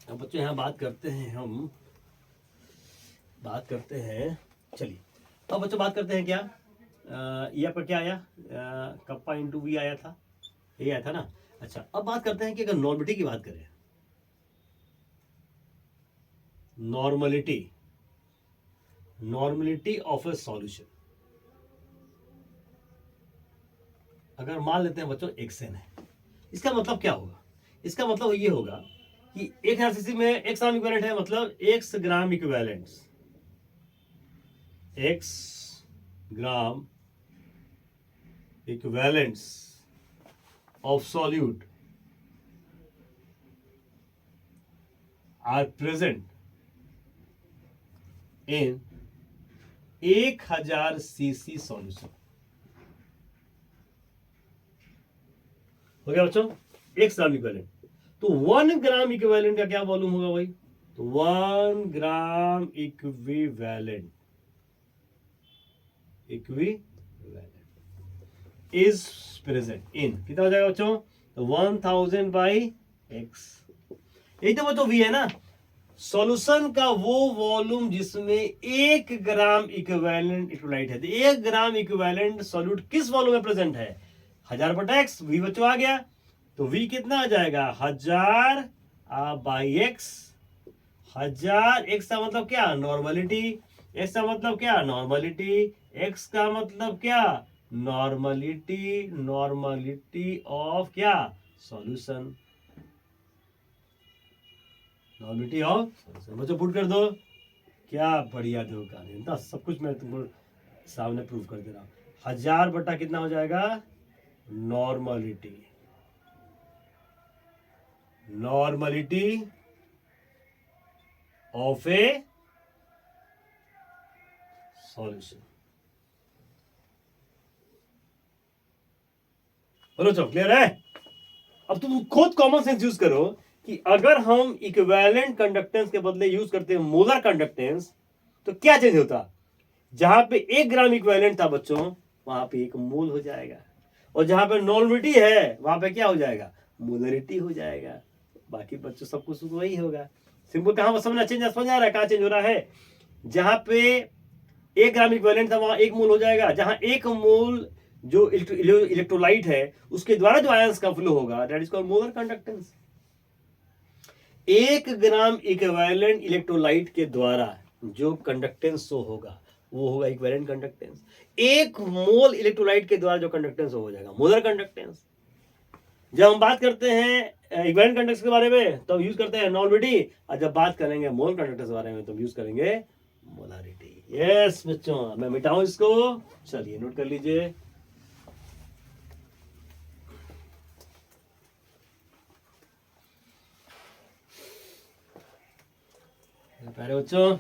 अब बच्चों यहां बात करते हैं, हम बात करते हैं, चलिए अब बच्चों बात करते हैं क्या यहाँ पर क्या आया? कप्पा इंटू वी आया था, ये आया था ना। अच्छा अब बात करते हैं कि अगर नॉर्मलिटी की बात करें, नॉर्मलिटी ऑफ ए सॉल्यूशन, अगर मान लेते हैं बच्चों xn है, इसका मतलब क्या होगा? इसका मतलब ये होगा कि एक आरसीसी में x ग्राम इक्विवेलेंट है, मतलब x gram equivalent, x gram equivalents of solute are present in 1000 cc solution. हो गया बच्चों? 1 ग्राम इक्विवेलेंट। तो 1 ग्राम इक्विवेलेंट का क्या वॉल्यूम होगा भाई? तो 1 gram equivalent is present in, कितना हो जाएगा बच्चों? तो 1000 बाई एक्स। यही तो बच्चों वी है ना, सॉल्यूशन का वो वॉल्यूम जिसमें 1 ग्राम इक्विवेलेंट इलेक्ट्रोलाइट है। तो 1 ग्राम इक्विवेलेंट सॉल्यूट किस वॉल्यूम में प्रेजेंट है? 1000 बटा एक्स। वी बच्चों आ गया, तो वी कितना आ जाएगा? 1000 बाई एक्स। 1000 एक्स का मतलब क्या? नॉर्मलिटी। एक्स का मतलब क्या? नॉर्मलिटी। एक्स का मतलब क्या? नॉर्मलिटी ऑफ क्या? सॉल्यूशन। Normality of solution. बच्चों पुट कर दो। क्या बढ़िया दो कहानी ना, सब कुछ मैं तुमको सामने प्रूव कर दे रहा हूं। 1000 बटा कितना हो जाएगा? Normality of a solution. बोलो चलो क्लियर है? अब तुम खुद कॉमन सेंस यूज करो कि अगर हम इक्विवेलेंट कंडक्टेंस के बदले यूज करते हैं मोलर कंडक्टेंस, तो क्या चेंज होता? जहां पे 1 ग्राम इक्विवेलेंट था बच्चों, वहां पे 1 मोल हो जाएगा, और जहां पे नॉर्मलिटी है वहां पे क्या हो जाएगा? मोलरिटी हो जाएगा। बाकी बच्चों सब कुछ वही होगा। सिंपल कहां समझना चेंज समझ आ रहा है? कहां चेंज हो रहा है? जहां पे 1 ग्राम इक्विवेलेंट था वहां 1 मोल हो जाएगा। जहां 1 मोल जो इलेक्ट्रोलाइट है उसके द्वारा जो आयंस का फ्लो होगा, that is called molar conductance. 1 gram equivalent electrolyte के द्वारा जो कंडक्टेंस शो होगा वो होगा इक्विवेलेंट कंडक्टेंस। 1 मोल इलेक्ट्रोलाइट के द्वारा जो कंडक्टेंस हो जाएगा मोलर कंडक्टेंस। जब हम बात करते हैं इक्विवेलेंट कंडक्टेंस के बारे में तो हम यूज करते हैं नॉर्मलिटी, और जब बात करेंगे मोल कंडक्टेंस के बारे में तो हम यूज करेंगे मोलारिटी। यस बच्चों, मैं मिटाऊं इसको, चलिए नोट कर लीजिए। प्यारे बच्चों,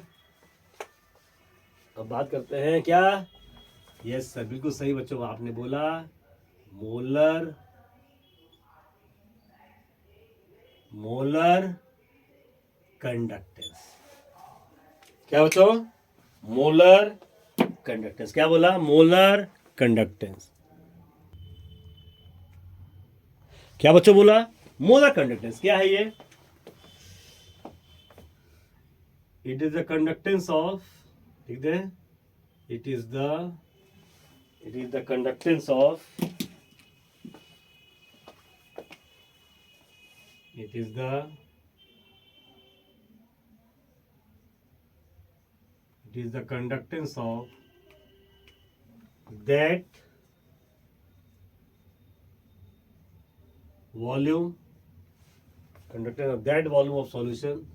अब बात करते हैं क्या, यस सर बिल्कुल सही बच्चों, आपने बोला मोलर कंडक्टेंस। क्या बच्चों, मोलर कंडक्टेंस। क्या बोला, मोलर कंडक्टेंस। क्या बच्चों बोला, मोलर कंडक्टेंस। क्या है ये, it is the conductance of, ठीक है, it is the conductance of, it is the conductance of that volume, conductance of that volume of solution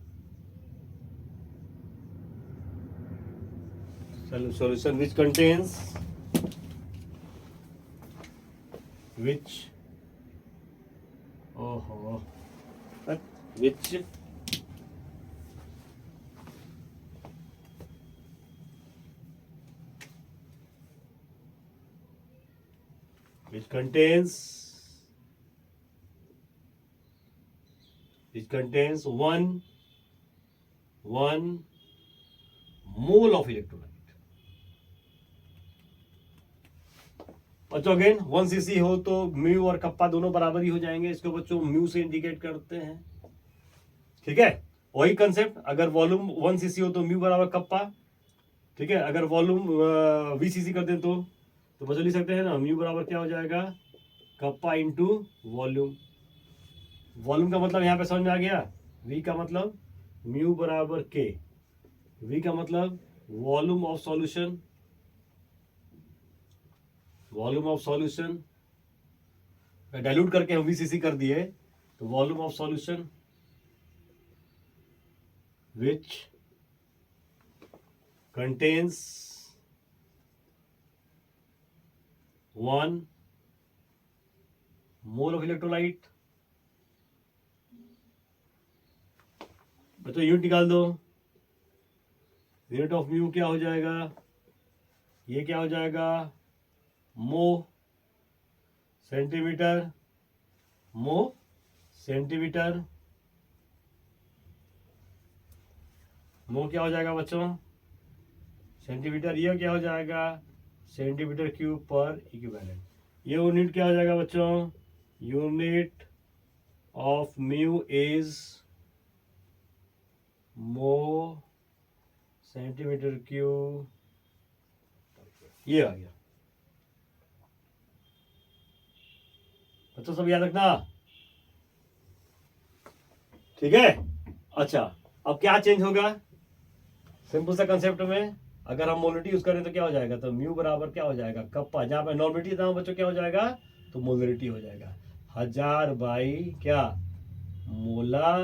which contains which contains one mole of electrolyte। बच्चों again 1 cc हो तो mu और kappa दोनों बराबर ही हो जाएंगे, इसको बच्चों म्यू से इंडिकेट करते हैं, ठीक है। वही कंसेप्ट, अगर वॉल्यूम 1 cc हो तो म्यू बराबर कप्पा, ठीक है। अगर वॉल्यूम VCC कर दें तो बच्चों लिख सकते हैं ना, म्यू बराबर क्या हो जाएगा, कप्पा इंटू वॉल्यूम। वॉल्यूम का मतलब यहाँ पे समझ में आ गया, V का मतलब म्यू बराबर K, V का मतलब वॉल्यूम ऑफ सॉल्यूशन, डाइल्यूट करके हम VCC कर दिए तो volume of solution which contains 1 mole of electrolyte. बच्चों यूनिट निकाल दो, यूनिट ऑफ म्यू क्या हो जाएगा, ये क्या हो जाएगा, मो सेंटीमीटर, मो क्या हो जाएगा बच्चों, सेंटीमीटर। ये क्या हो जाएगा, सेंटीमीटर क्यूब पर इक्विवेलेंट। ये यूनिट क्या हो जाएगा बच्चों, यूनिट ऑफ म्यू इज मो सेंटीमीटर क्यूब, ये आ गया बच्चों, सब याद रखना, ठीक है। अच्छा अब क्या चेंज होगा, सिंपल सा कंसेप्ट में अगर हम मोलरिटी यूज करें तो क्या हो जाएगा, तो म्यू बराबर क्या हो जाएगा, कप्पा, जहां पे नॉर्मलिटी था बच्चों क्या हो जाएगा, तो मोलरिटी हो जाएगा 1000 बाई क्या, molarity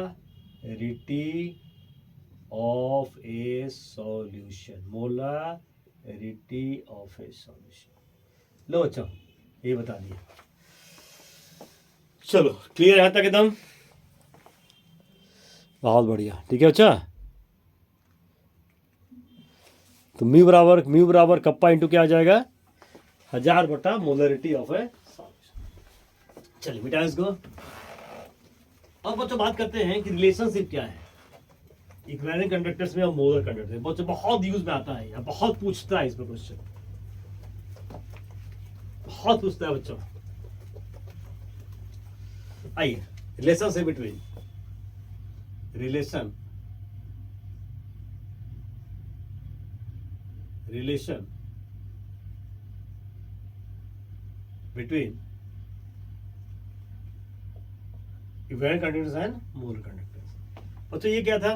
of a solution, molarity of a solution. लो अच्छा ये बता दिया, चलो क्लियर है तक एकदम, बहुत बढ़िया, ठीक है अच्छा। तो म्यू बराबर कप्पा इंटू क्या आ जाएगा, 1000 बटा मोलरिटी ऑफ ए सॉल्यूशन। चलिए बेटा इसको, अब बच्चों बात करते हैं कि रिलेशनशिप क्या है इक्विवेलेंट कंडक्टर्स में और मोलर कंडक्टर में। बच्चों बहुत यूज में आता है, बहुत पूछता है इस पर क्वेश्चन, बहुत पूछता है बच्चों। आइए relationship between, relation between equivalent conductors and molar conductors. बच्चों ये क्या था,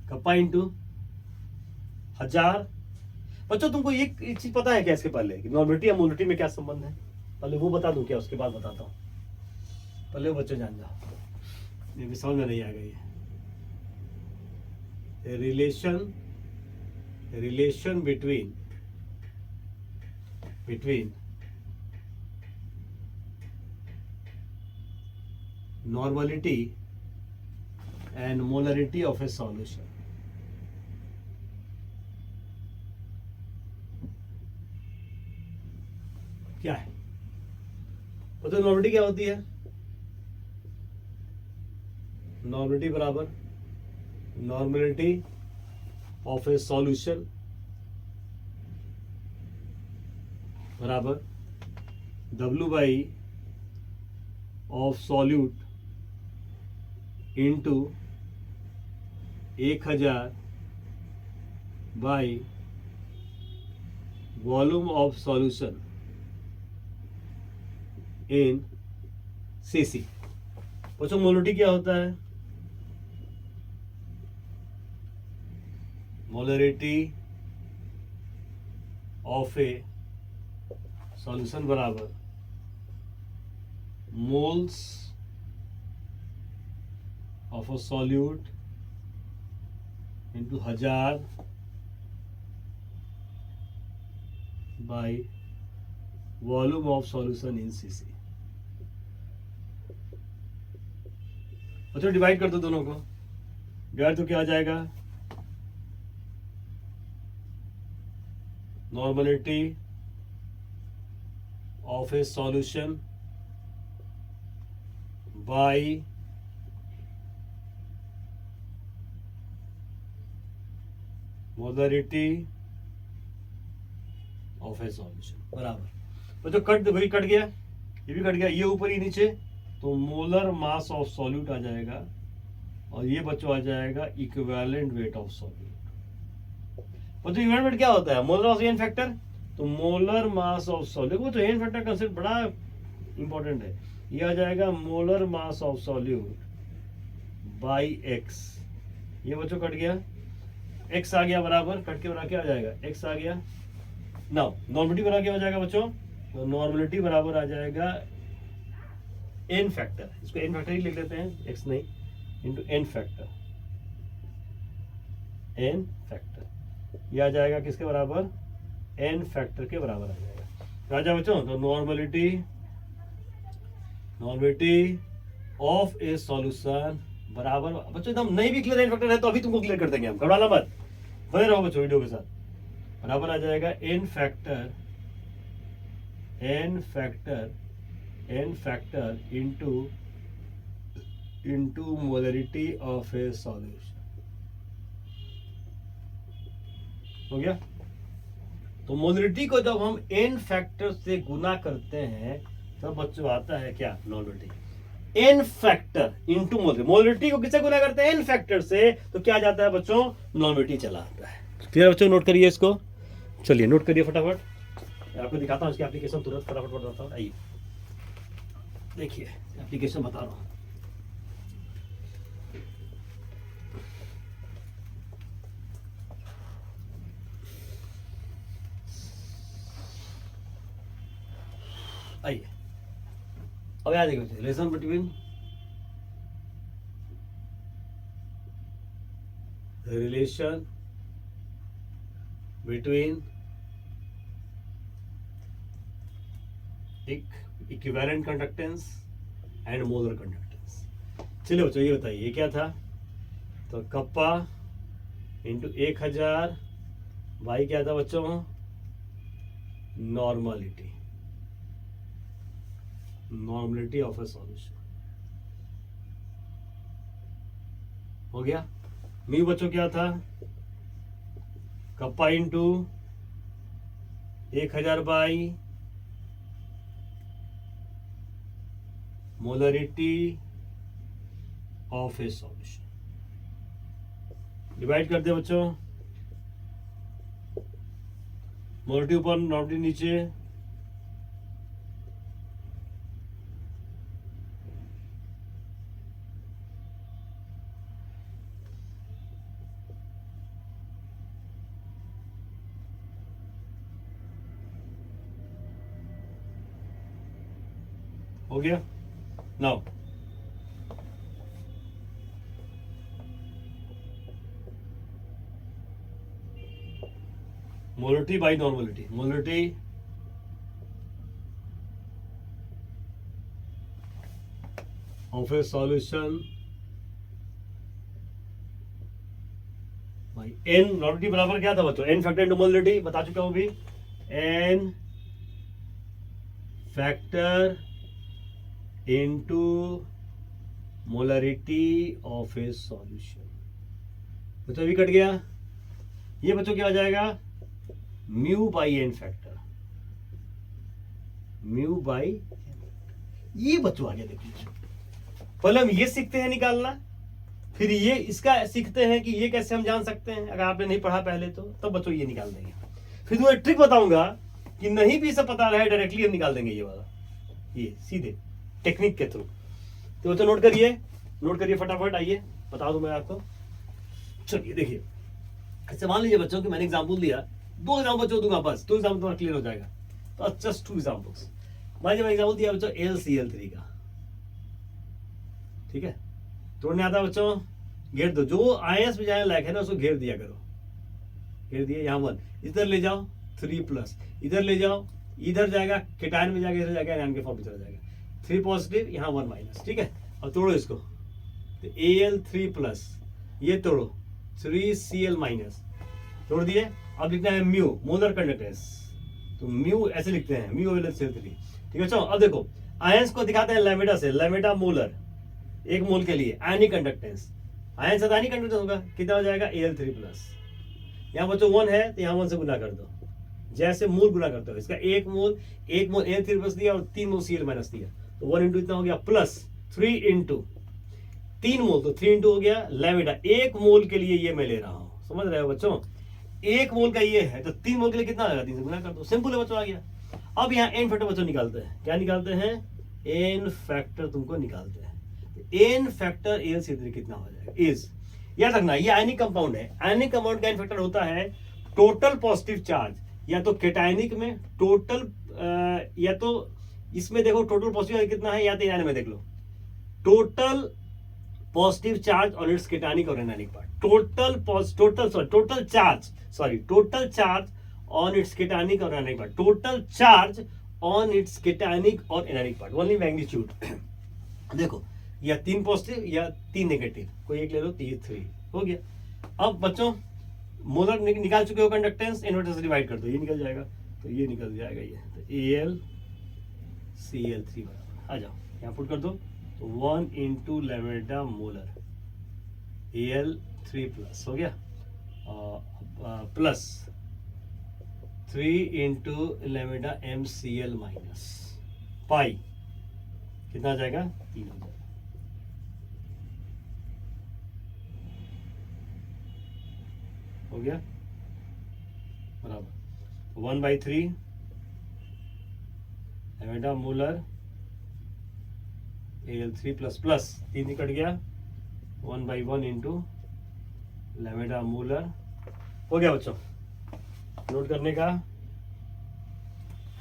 कप्पा इंटू 1000। बच्चों तुमको एक चीज पता है क्या इसके पहले कि नॉर्मलिटी या मोलिटी में क्या संबंध है? पहले वो बता दूं क्या, उसके बाद बताता हूँ। पहले वो बच्चों जान जाओ, ये भी समझ में नहीं आ गई है। Relation between normality and molarity of a solution। क्या है तो नॉर्मलिटी क्या होती है? नॉर्मलिटी बराबर नॉर्मलिटी ऑफ ए सॉल्यूशन बराबर W by of solute into 1000 by volume of solution in CC. बच्चों मोलिटी क्या होता है? मोलरिटी ऑफ ए सॉल्यूशन बराबर moles of a solute into 1000 by volume of solution in CC. अच्छा divide कर दो दोनों को, डिवाइड तो क्या आ जाएगा? Normality of a solution by molarity of a solution बराबर। तो कट वही कट गया, ये भी कट गया, ये ऊपर ही नीचे, तो मोलर मास ऑफ सॉल्यूट आ जाएगा और ये बच्चों आ जाएगा इक्विवेलेंट वेट ऑफ सॉल्यूट। बच्चों इक्विवेलेंट वेट क्या होता है? मोलर ऑफ एन फैक्टर, तो मोलर मास ऑफ सॉल्यूट, वो तो एन फैक्टर कंसेप्ट बड़ा इंपॉर्टेंट है। ये आ जाएगा molar mass of solute by x, ये बच्चों कट गया, एक्स आ गया बराबर, कट के बना के आ जाएगा एक्स आ गया। नाउ नॉर्मलिटी बना के हो जाएगा बच्चों, तो नॉर्मलिटी बराबर आ जाएगा एन फैक्टर, इसको एन फैक्टर ही लिख लेते हैं, एक्स नहीं, into N factor, N factor, ये आ जाएगा किसके बराबर? एन फैक्टर के बराबर आ जाएगा। राजा बच्चों तो नॉर्मलिटी ऑफ ए सॉल्यूशन बराबर, बच्चों एकदम नहीं भी क्लियर एन फैक्टर है तो अभी तुमको क्लियर कर देंगे हम, घबराना मत, बने रहो बच्चों वीडियो के साथ। बराबर आ जाएगा N factor into molarity of a solution. हो गया? तो मोलरिटी को जब हम एन फैक्टर से गुना करते हैं तब बच्चों आता है क्या? Normality. N factor into molarity, molarity को किससे गुना करते हैं? एन फैक्टर से, तो क्या जाता है बच्चों? नॉर्मलिटी चला आता है। क्लियर बच्चों? नोट करिए इसको, चलिए नोट करिए फटाफट, आपको दिखाता हूँ इसकी एप्लीकेशन, तुरंत फटाफट बताता हूँ। आइए देखिए एप्लीकेशन बता रहा हूँ। आइए अब याद देखिए, relation between equivalent conductance and molar conductance. चलिए बच्चों ये बताइए ये क्या था? तो कप्पा इंटू 1000 भाई क्या था बच्चों? Normality of a solution. हो गया? म्यू बच्चों क्या था? Kappa into 1000 by molarity of a solution. Divide कर दे बच्चों, मोलरिटी ऊपर नॉर्मलिटी नीचे, हो गया। Now molarity by normality, molarity of a solution भाई एन, नॉर्मलिटी बराबर क्या था बच्चों, एन फैक्टर इंटू मोलरिटी, बता चुका हूं भी, N factor into molarity of a solution. बच्चों अभी कट गया, ये बच्चों क्या हो जाएगा, mu by N factor, mu by, ये बच्चों आ गया। देखिए पहले हम ये सीखते हैं निकालना, फिर ये इसका सीखते हैं कि ये कैसे हम जान सकते हैं, अगर आपने नहीं पढ़ा पहले तो तब बच्चों ये निकाल देंगे। फिर मैं ट्रिक बताऊंगा कि नहीं भी सब पता रहे डायरेक्टली हम निकाल देंगे ये वाला, ये सीधे टेक्निक के थ्रू। तो बच्चों नोट करिए फटाफट, आइए बता दूं मैं आपको। चलिए देखिए, ऐसे मान लीजिए बच्चों कि मैंने एग्जाम्पल दिया, 2 एग्जाम्पल बच्चों दूंगा, बस 2 एग्जाम्पल तुम्हारा क्लियर हो जाएगा। तो जस्ट 2 एग्जाम्पल्स। मान लीजिए मैं एग्जाम्पल दिया बच्चों LCl3 का, ठीक है, तोड़ने आता है बच्चों, घेर दो, जो आयंस में जाने लायक है ना उसको घेर दिया करो, घेर दिया, यहाँ 1, इधर ले जाओ 3+, इधर ले जाओ, इधर जाएगा केटायन में जाएगा, इधर जाएगा एनायन के फॉर्म में चला जाएगा, 3 पॉजिटिव, यहाँ 1 माइनस, ठीक है। और तोड़ो इसको, तो Al3+, ये तोड़ो 3Cl-, तोड़ दिए। अब लिखना है म्यू, मोलर कंडक्टेंस, तो म्यू ऐसे लिखते हैं, म्यू Al3, ठीक है। चलो अब देखो आयंस को दिखाते हैं लैम्बडा से, लैम्बडा मोलर, 1 मोल के लिए आयनिक कंडक्टेंस, आयन से आयनिक कंडक्टेंस होगा, कितना हो जाएगा Al3+। यहाँ बच्चों 1 है तो यहाँ 1 से गुना कर दो, जैसे मूल गुना करते हो, इसका 1 मोल Al3+ दिया और 3 मोल Cl- दिया, तो 1 इंटू इतना हो गया, प्लस 3 इंटू 3 मोल, तो 3 इंटू हो गया लैम्बडा, 1 मोल के लिए ये मैं ले रहा हूं, समझ रहे हो बच्चों, 1 मोल का ये है तो 3 मोल के लिए कितना आएगा, 3 से गुना कर दो, सिंपल है बच्चों, आ गया। अब यहाँ एन फैक्टर बच्चों निकालते हैं, क्या निकालते हैं, एन फैक्टर तुमको निकालते हैं, एन फैक्टर Al3 कितना हो जाएगा, इज, याद रखना ये आयनिक कंपाउंड है, आयनिक कंपाउंड का एन फैक्टर होता है टोटल पॉजिटिव चार्ज, या तो केटायनिक में टोटल, या तो इसमें देखो टोटल पॉजिटिव कितना है, या तो एनायन में देख लो, टोटल पॉजिटिव चार्ज और इट्स केटायनिक और anionic part, total charge on its cationic और anionic part, total charge on its cationic और एनायनिक पार्ट, ओनली मैग्नीट्यूड। देखो या 3 पॉजिटिव या 3 नेगेटिव, कोई एक ले लो, 3 हो गया। अब बच्चों मोलर निकाल चुके हो कंडक्टेंस, इन्वर्टर से डिवाइड कर दो, ये निकल जाएगा, तो ये निकल जाएगा, ये तो AlCl3 बराबर, आ जाओ यहाँ पुट कर दो, तो 1 इंटू लैम्बडा मोलर Al3+ हो गया, प्लस 3 इंटू लैम्बडा MCl-, पाई कितना आ जाएगा, 3 हो जाएगा, हो गया बराबर 1/3 लैम्बडा मोलर Al3+, प्लस 3 निकट गया, 1/1 इंटू लैम्बडा मोलर, हो गया बच्चों। नोट करने का,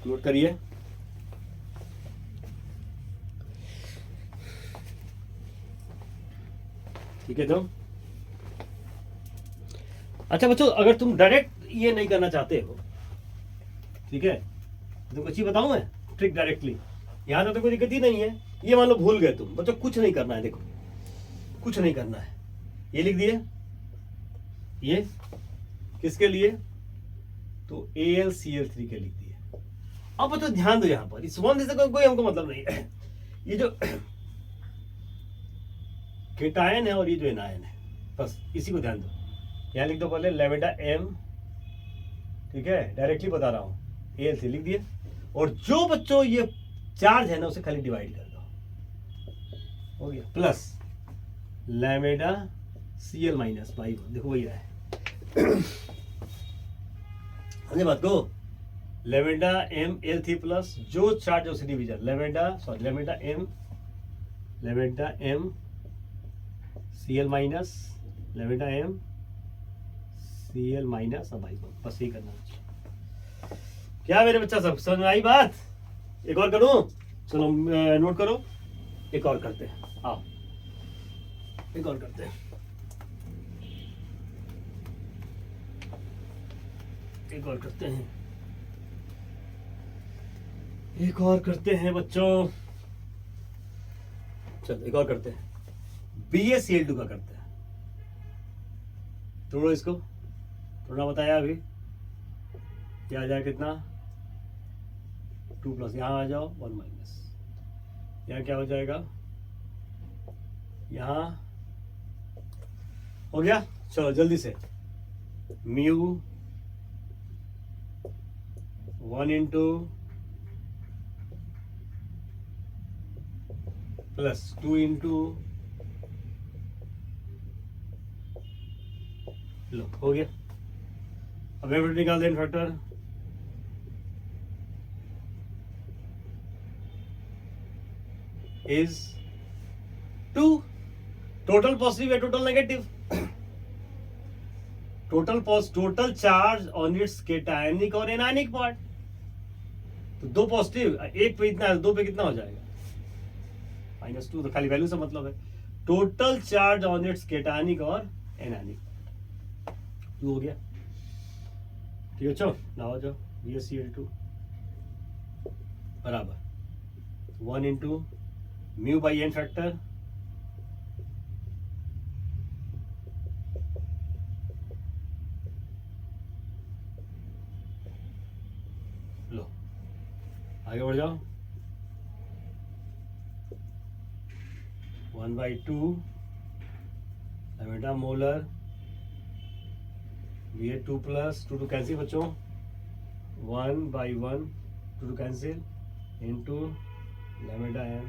नोट करिए, ठीक है। तो अच्छा बच्चों, अगर तुम डायरेक्ट ये नहीं करना चाहते हो, ठीक है, तो कुछ ही बताऊं मैं ट्रिक डायरेक्टली, यहां तक तो कोई दिक्कत ही नहीं है। ये मान लो भूल गए तुम बच्चों, कुछ नहीं करना है, देखो कुछ नहीं करना है, ये लिख दिए, ये किसके लिए, तो AlCl3 के लिख दिए। अब बच्चों ध्यान दो, यहां पर इस 1 से कोई हमको मतलब नहीं है, ये जो केटायन है और ये जो एनायन है, बस इसी को ध्यान दो। यहाँ लिख दो पहले लैम्बडा M, ठीक है, डायरेक्टली बता रहा हूँ, Al3 लिख दिए, और जो बच्चों ये चार्ज है ना उसे खाली डिवाइड कर दो, हो गया, प्लस लैम्बडा Cl- बाई 1, देखो वही है, समझे बात को, लैम्बडा M Al3+, जो चार्ज है उसे division, lambda M Cl-, lambda M Cl- अब भाई बस यही करना। क्या मेरे बच्चा सब समझ में आई बात, एक और करूं, चलो नोट करो, एक और करते हैं, आओ एक और करते हैं, एक और करते हैं, एक और करते हैं बच्चों। चलो एक और करते हैं, BaCl2 का करते हैं। तोड़ो इसको, तोड़ना बताया अभी, क्या आ जाए कितना, 2 प्लस, यहाँ आ जाओ 1 माइनस, यहाँ क्या हो जाएगा, यहाँ हो गया। चलो जल्दी से, म्यू 1 इंटू प्लस 2 इंटू, लो हो गया। अब एवरेज निकाल दें फैक्टर, इज 2, टोटल पॉजिटिव या total negative, total charge on its cationic और एनायनिक पार्ट। तो 2 पॉजिटिव, एक पे इतना है, 2 पे कितना हो जाएगा, -2, तो खाली वैल्यू से मतलब है। Total charge on its cationic और एनायनिक, 2 हो गया। ठीक है, चलो ना हो जाओ, BaCl2 बराबर 1 into mu by N factor, लो आगे बढ़ जाओ, 1/2 lambda molar Ba2 plus 2 cancel बच्चों, 1/1 2 कैंसिल इंटू लैम्डा एम।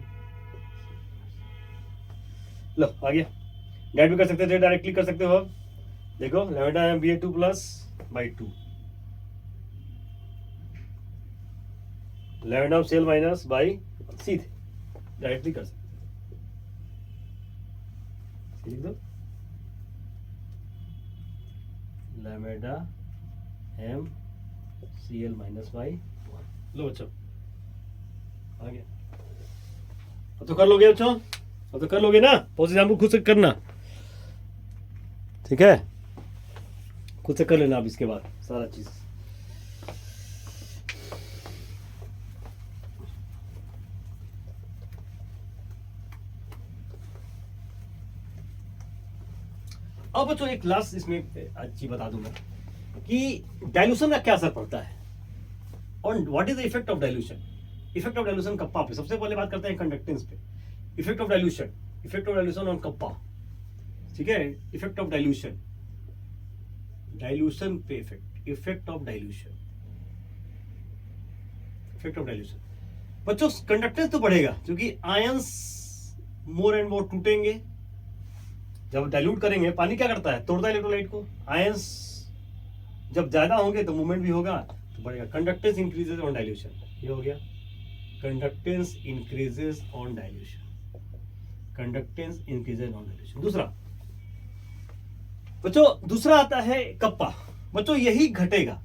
लो आ गया, डायरेक्ट भी कर सकते थे, डायरेक्टली कर सकते हो। अब देखो lambda M Ba2 plus by 2, lambda cell minus by, सीधे डायरेक्टली कर सकते, लिख दो lambda M Cl minus by 1। लो बच्चों आ गया, अब तो कर लोगे बच्चों, अब तो कर लोगे ना, पॉजिटिव हमको खुद से करना, ठीक है, खुद से कर लेना अब इसके बाद सारा चीज। अब बच्चों एक क्लास इसमें अच्छी बता दूंगा कि डाइल्यूशन का क्या असर पड़ता है और what is the effect of dilution. Effect of dilution kappa पे सबसे पहले बात करते हैं, कंडक्टेंस पे। Effect of dilution on kappa, ठीक है, इफेक्ट ऑफ डाइल्यूशन, डाइल्यूशन पे effect of dilution, effect of dilution. बच्चों कंडक्टेंस तो बढ़ेगा क्योंकि आयंस मोर एंड मोर टूटेंगे। जब डाइल्यूट करेंगे, पानी क्या करता है, तोड़ता है इलेक्ट्रोलाइट को, आयंस जब ज्यादा होंगे तो मूवमेंट भी होगा तो बढ़ेगा। कंडक्टेंस इंक्रीजेस ऑन डाइल्यूशन, ये हो गया, conductance increases on dilution, conductance increases on dilution. दूसरा आता है कप्पा। बच्चों यही घटेगा,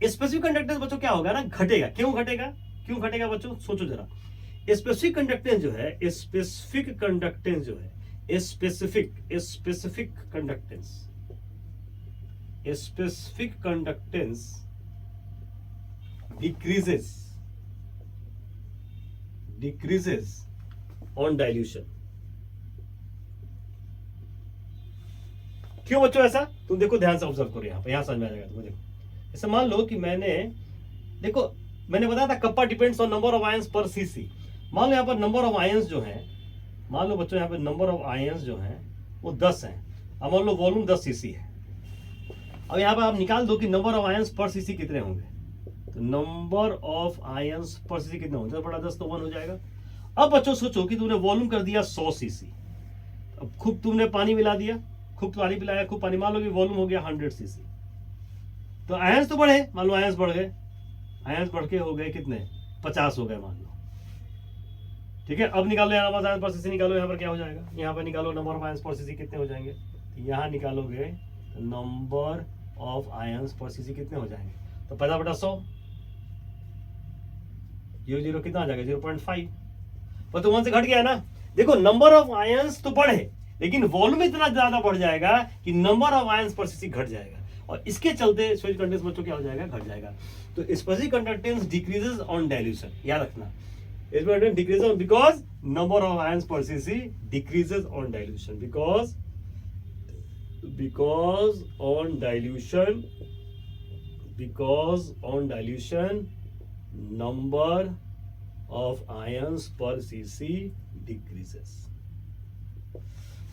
स्पेसिफिक कंडक्टेंस बच्चों क्या होगा ना, घटेगा। क्यों घटेगा बच्चों, सोचो जरा। स्पेसिफिक कंडक्टेंस जो है, स्पेसिफिक कंडक्टेंस जो है, specific conductance decreases on dilution। क्यों बच्चों ऐसा, तुम देखो ध्यान से ऑब्जर्व करो, यहां समझ में आ जाएगा तुम्हें। देखो ऐसा मान लो कि मैंने बताया था kappa depends on number of ions per CC. मान लो यहाँ पर नंबर ऑफ आयंस जो है, मान लो बच्चों यहाँ पर नंबर ऑफ आयंस जो है वो 10 है। अब मान लो वॉल्यूम 10 सीसी है। अब यहाँ पर आप निकाल दो कि number of ions per CC कितने होंगे, तो number of ions per CC कितने होंगे, 10 बटा 10 तो 1 हो जाएगा। अब बच्चों सोचो कि तुमने वॉल्यूम कर दिया 100 सीसी, अब खूब तुमने पानी मिला दिया, खूब पानी पिलाया, खूब पानी, मान लो कि वॉल्यूम हो गया 100 सीसी। तो आयंस तो बढ़े, मान लो आयंस बढ़ गए, आयंस बढ़ के हो गए कितने, 50 हो गए मान लो, ठीक है। अब निकालो यहाँ पर आयंस पर सीसी, निकालो यहाँ पर क्या हो जाएगा, यहाँ पर निकालो number of ions per CC कितने हो जाएंगे, तो यहाँ निकालोगे तो number of ions per CC कितने हो जाएंगे, तो 50 बटा 100, 0 0 कितना आ जाएगा, 0.5। वो तो 1 से घट गया ना। देखो नंबर ऑफ आयंस तो बढ़े, लेकिन वॉल्यूम इतना ज्यादा बढ़ जाएगा कि number of ions per CC घट जाएगा, और इसके चलते स्पेसिफिक कंडक्टेंस बच्चों क्या हो जाएगा, घट जाएगा। तो specific conductance decreases on dilution, याद रखना, specific decreases because number of ions per CC decreases on dilution, because on dilution number of ions per cc decreases।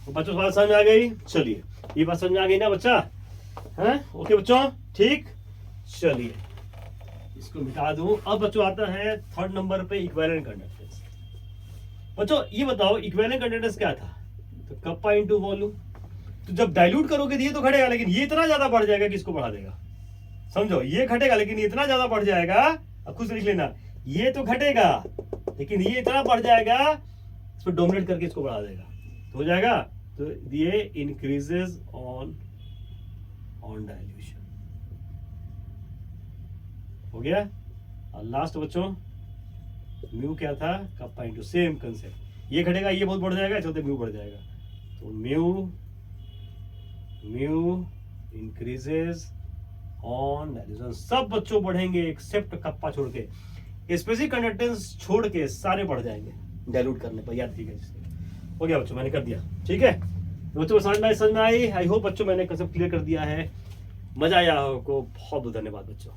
तो बच्चों बात समझ में आ गई? चलिए ये बात समझ में आ गई ना बच्चा, है ओके बच्चों, ठीक। चलिए इसको मिटा दूं। अब बच्चों आता है थर्ड नंबर पे इक्विवेलेंट कंडक्टेंस। बच्चों ये बताओ इक्विवेलेंट कंडक्टेंस क्या था, तो कप्पा इनटू वॉल्यूम। तो जब डाइल्यूट करोगे तो ये तो घटेगा, लेकिन ये इतना ज्यादा बढ़ जाएगा कि इसको बढ़ा देगा। समझो, ये घटेगा लेकिन ये इतना ज्यादा बढ़ जाएगा, अब खुद से लिख लेना, ये तो घटेगा लेकिन ये इतना बढ़ जाएगा, इसको डोमिनेट करके इसको बढ़ा देगा, तो हो जाएगा। तो ये इंक्रीजेस ऑन डाइल्यूशन, हो गया। और लास्ट बच्चों म्यू क्या था, कप्पा इनटू, सेम कंसेप्ट, ये घटेगा ये बहुत बढ़ जाएगा, चलते म्यू बढ़ जाएगा। तो म्यू इंक्रीजेस ऑन डाइल्यूशन, सब बच्चों बढ़ेंगे एक्सेप्ट कप्पा छोड़ के। स्पेसिफिक कंडक्टेंस छोड़ के सारे बढ़ जाएंगे डाइल्यूट करने पर, याद रखिएगा। हो गया बच्चों, मैंने कर दिया, ठीक है बच्चों, समझ में आई। आई होप बच्चों मैंने कंसेप्ट क्लियर कर दिया है, मजा आया आपको, बहुत बहुत धन्यवाद बच्चों।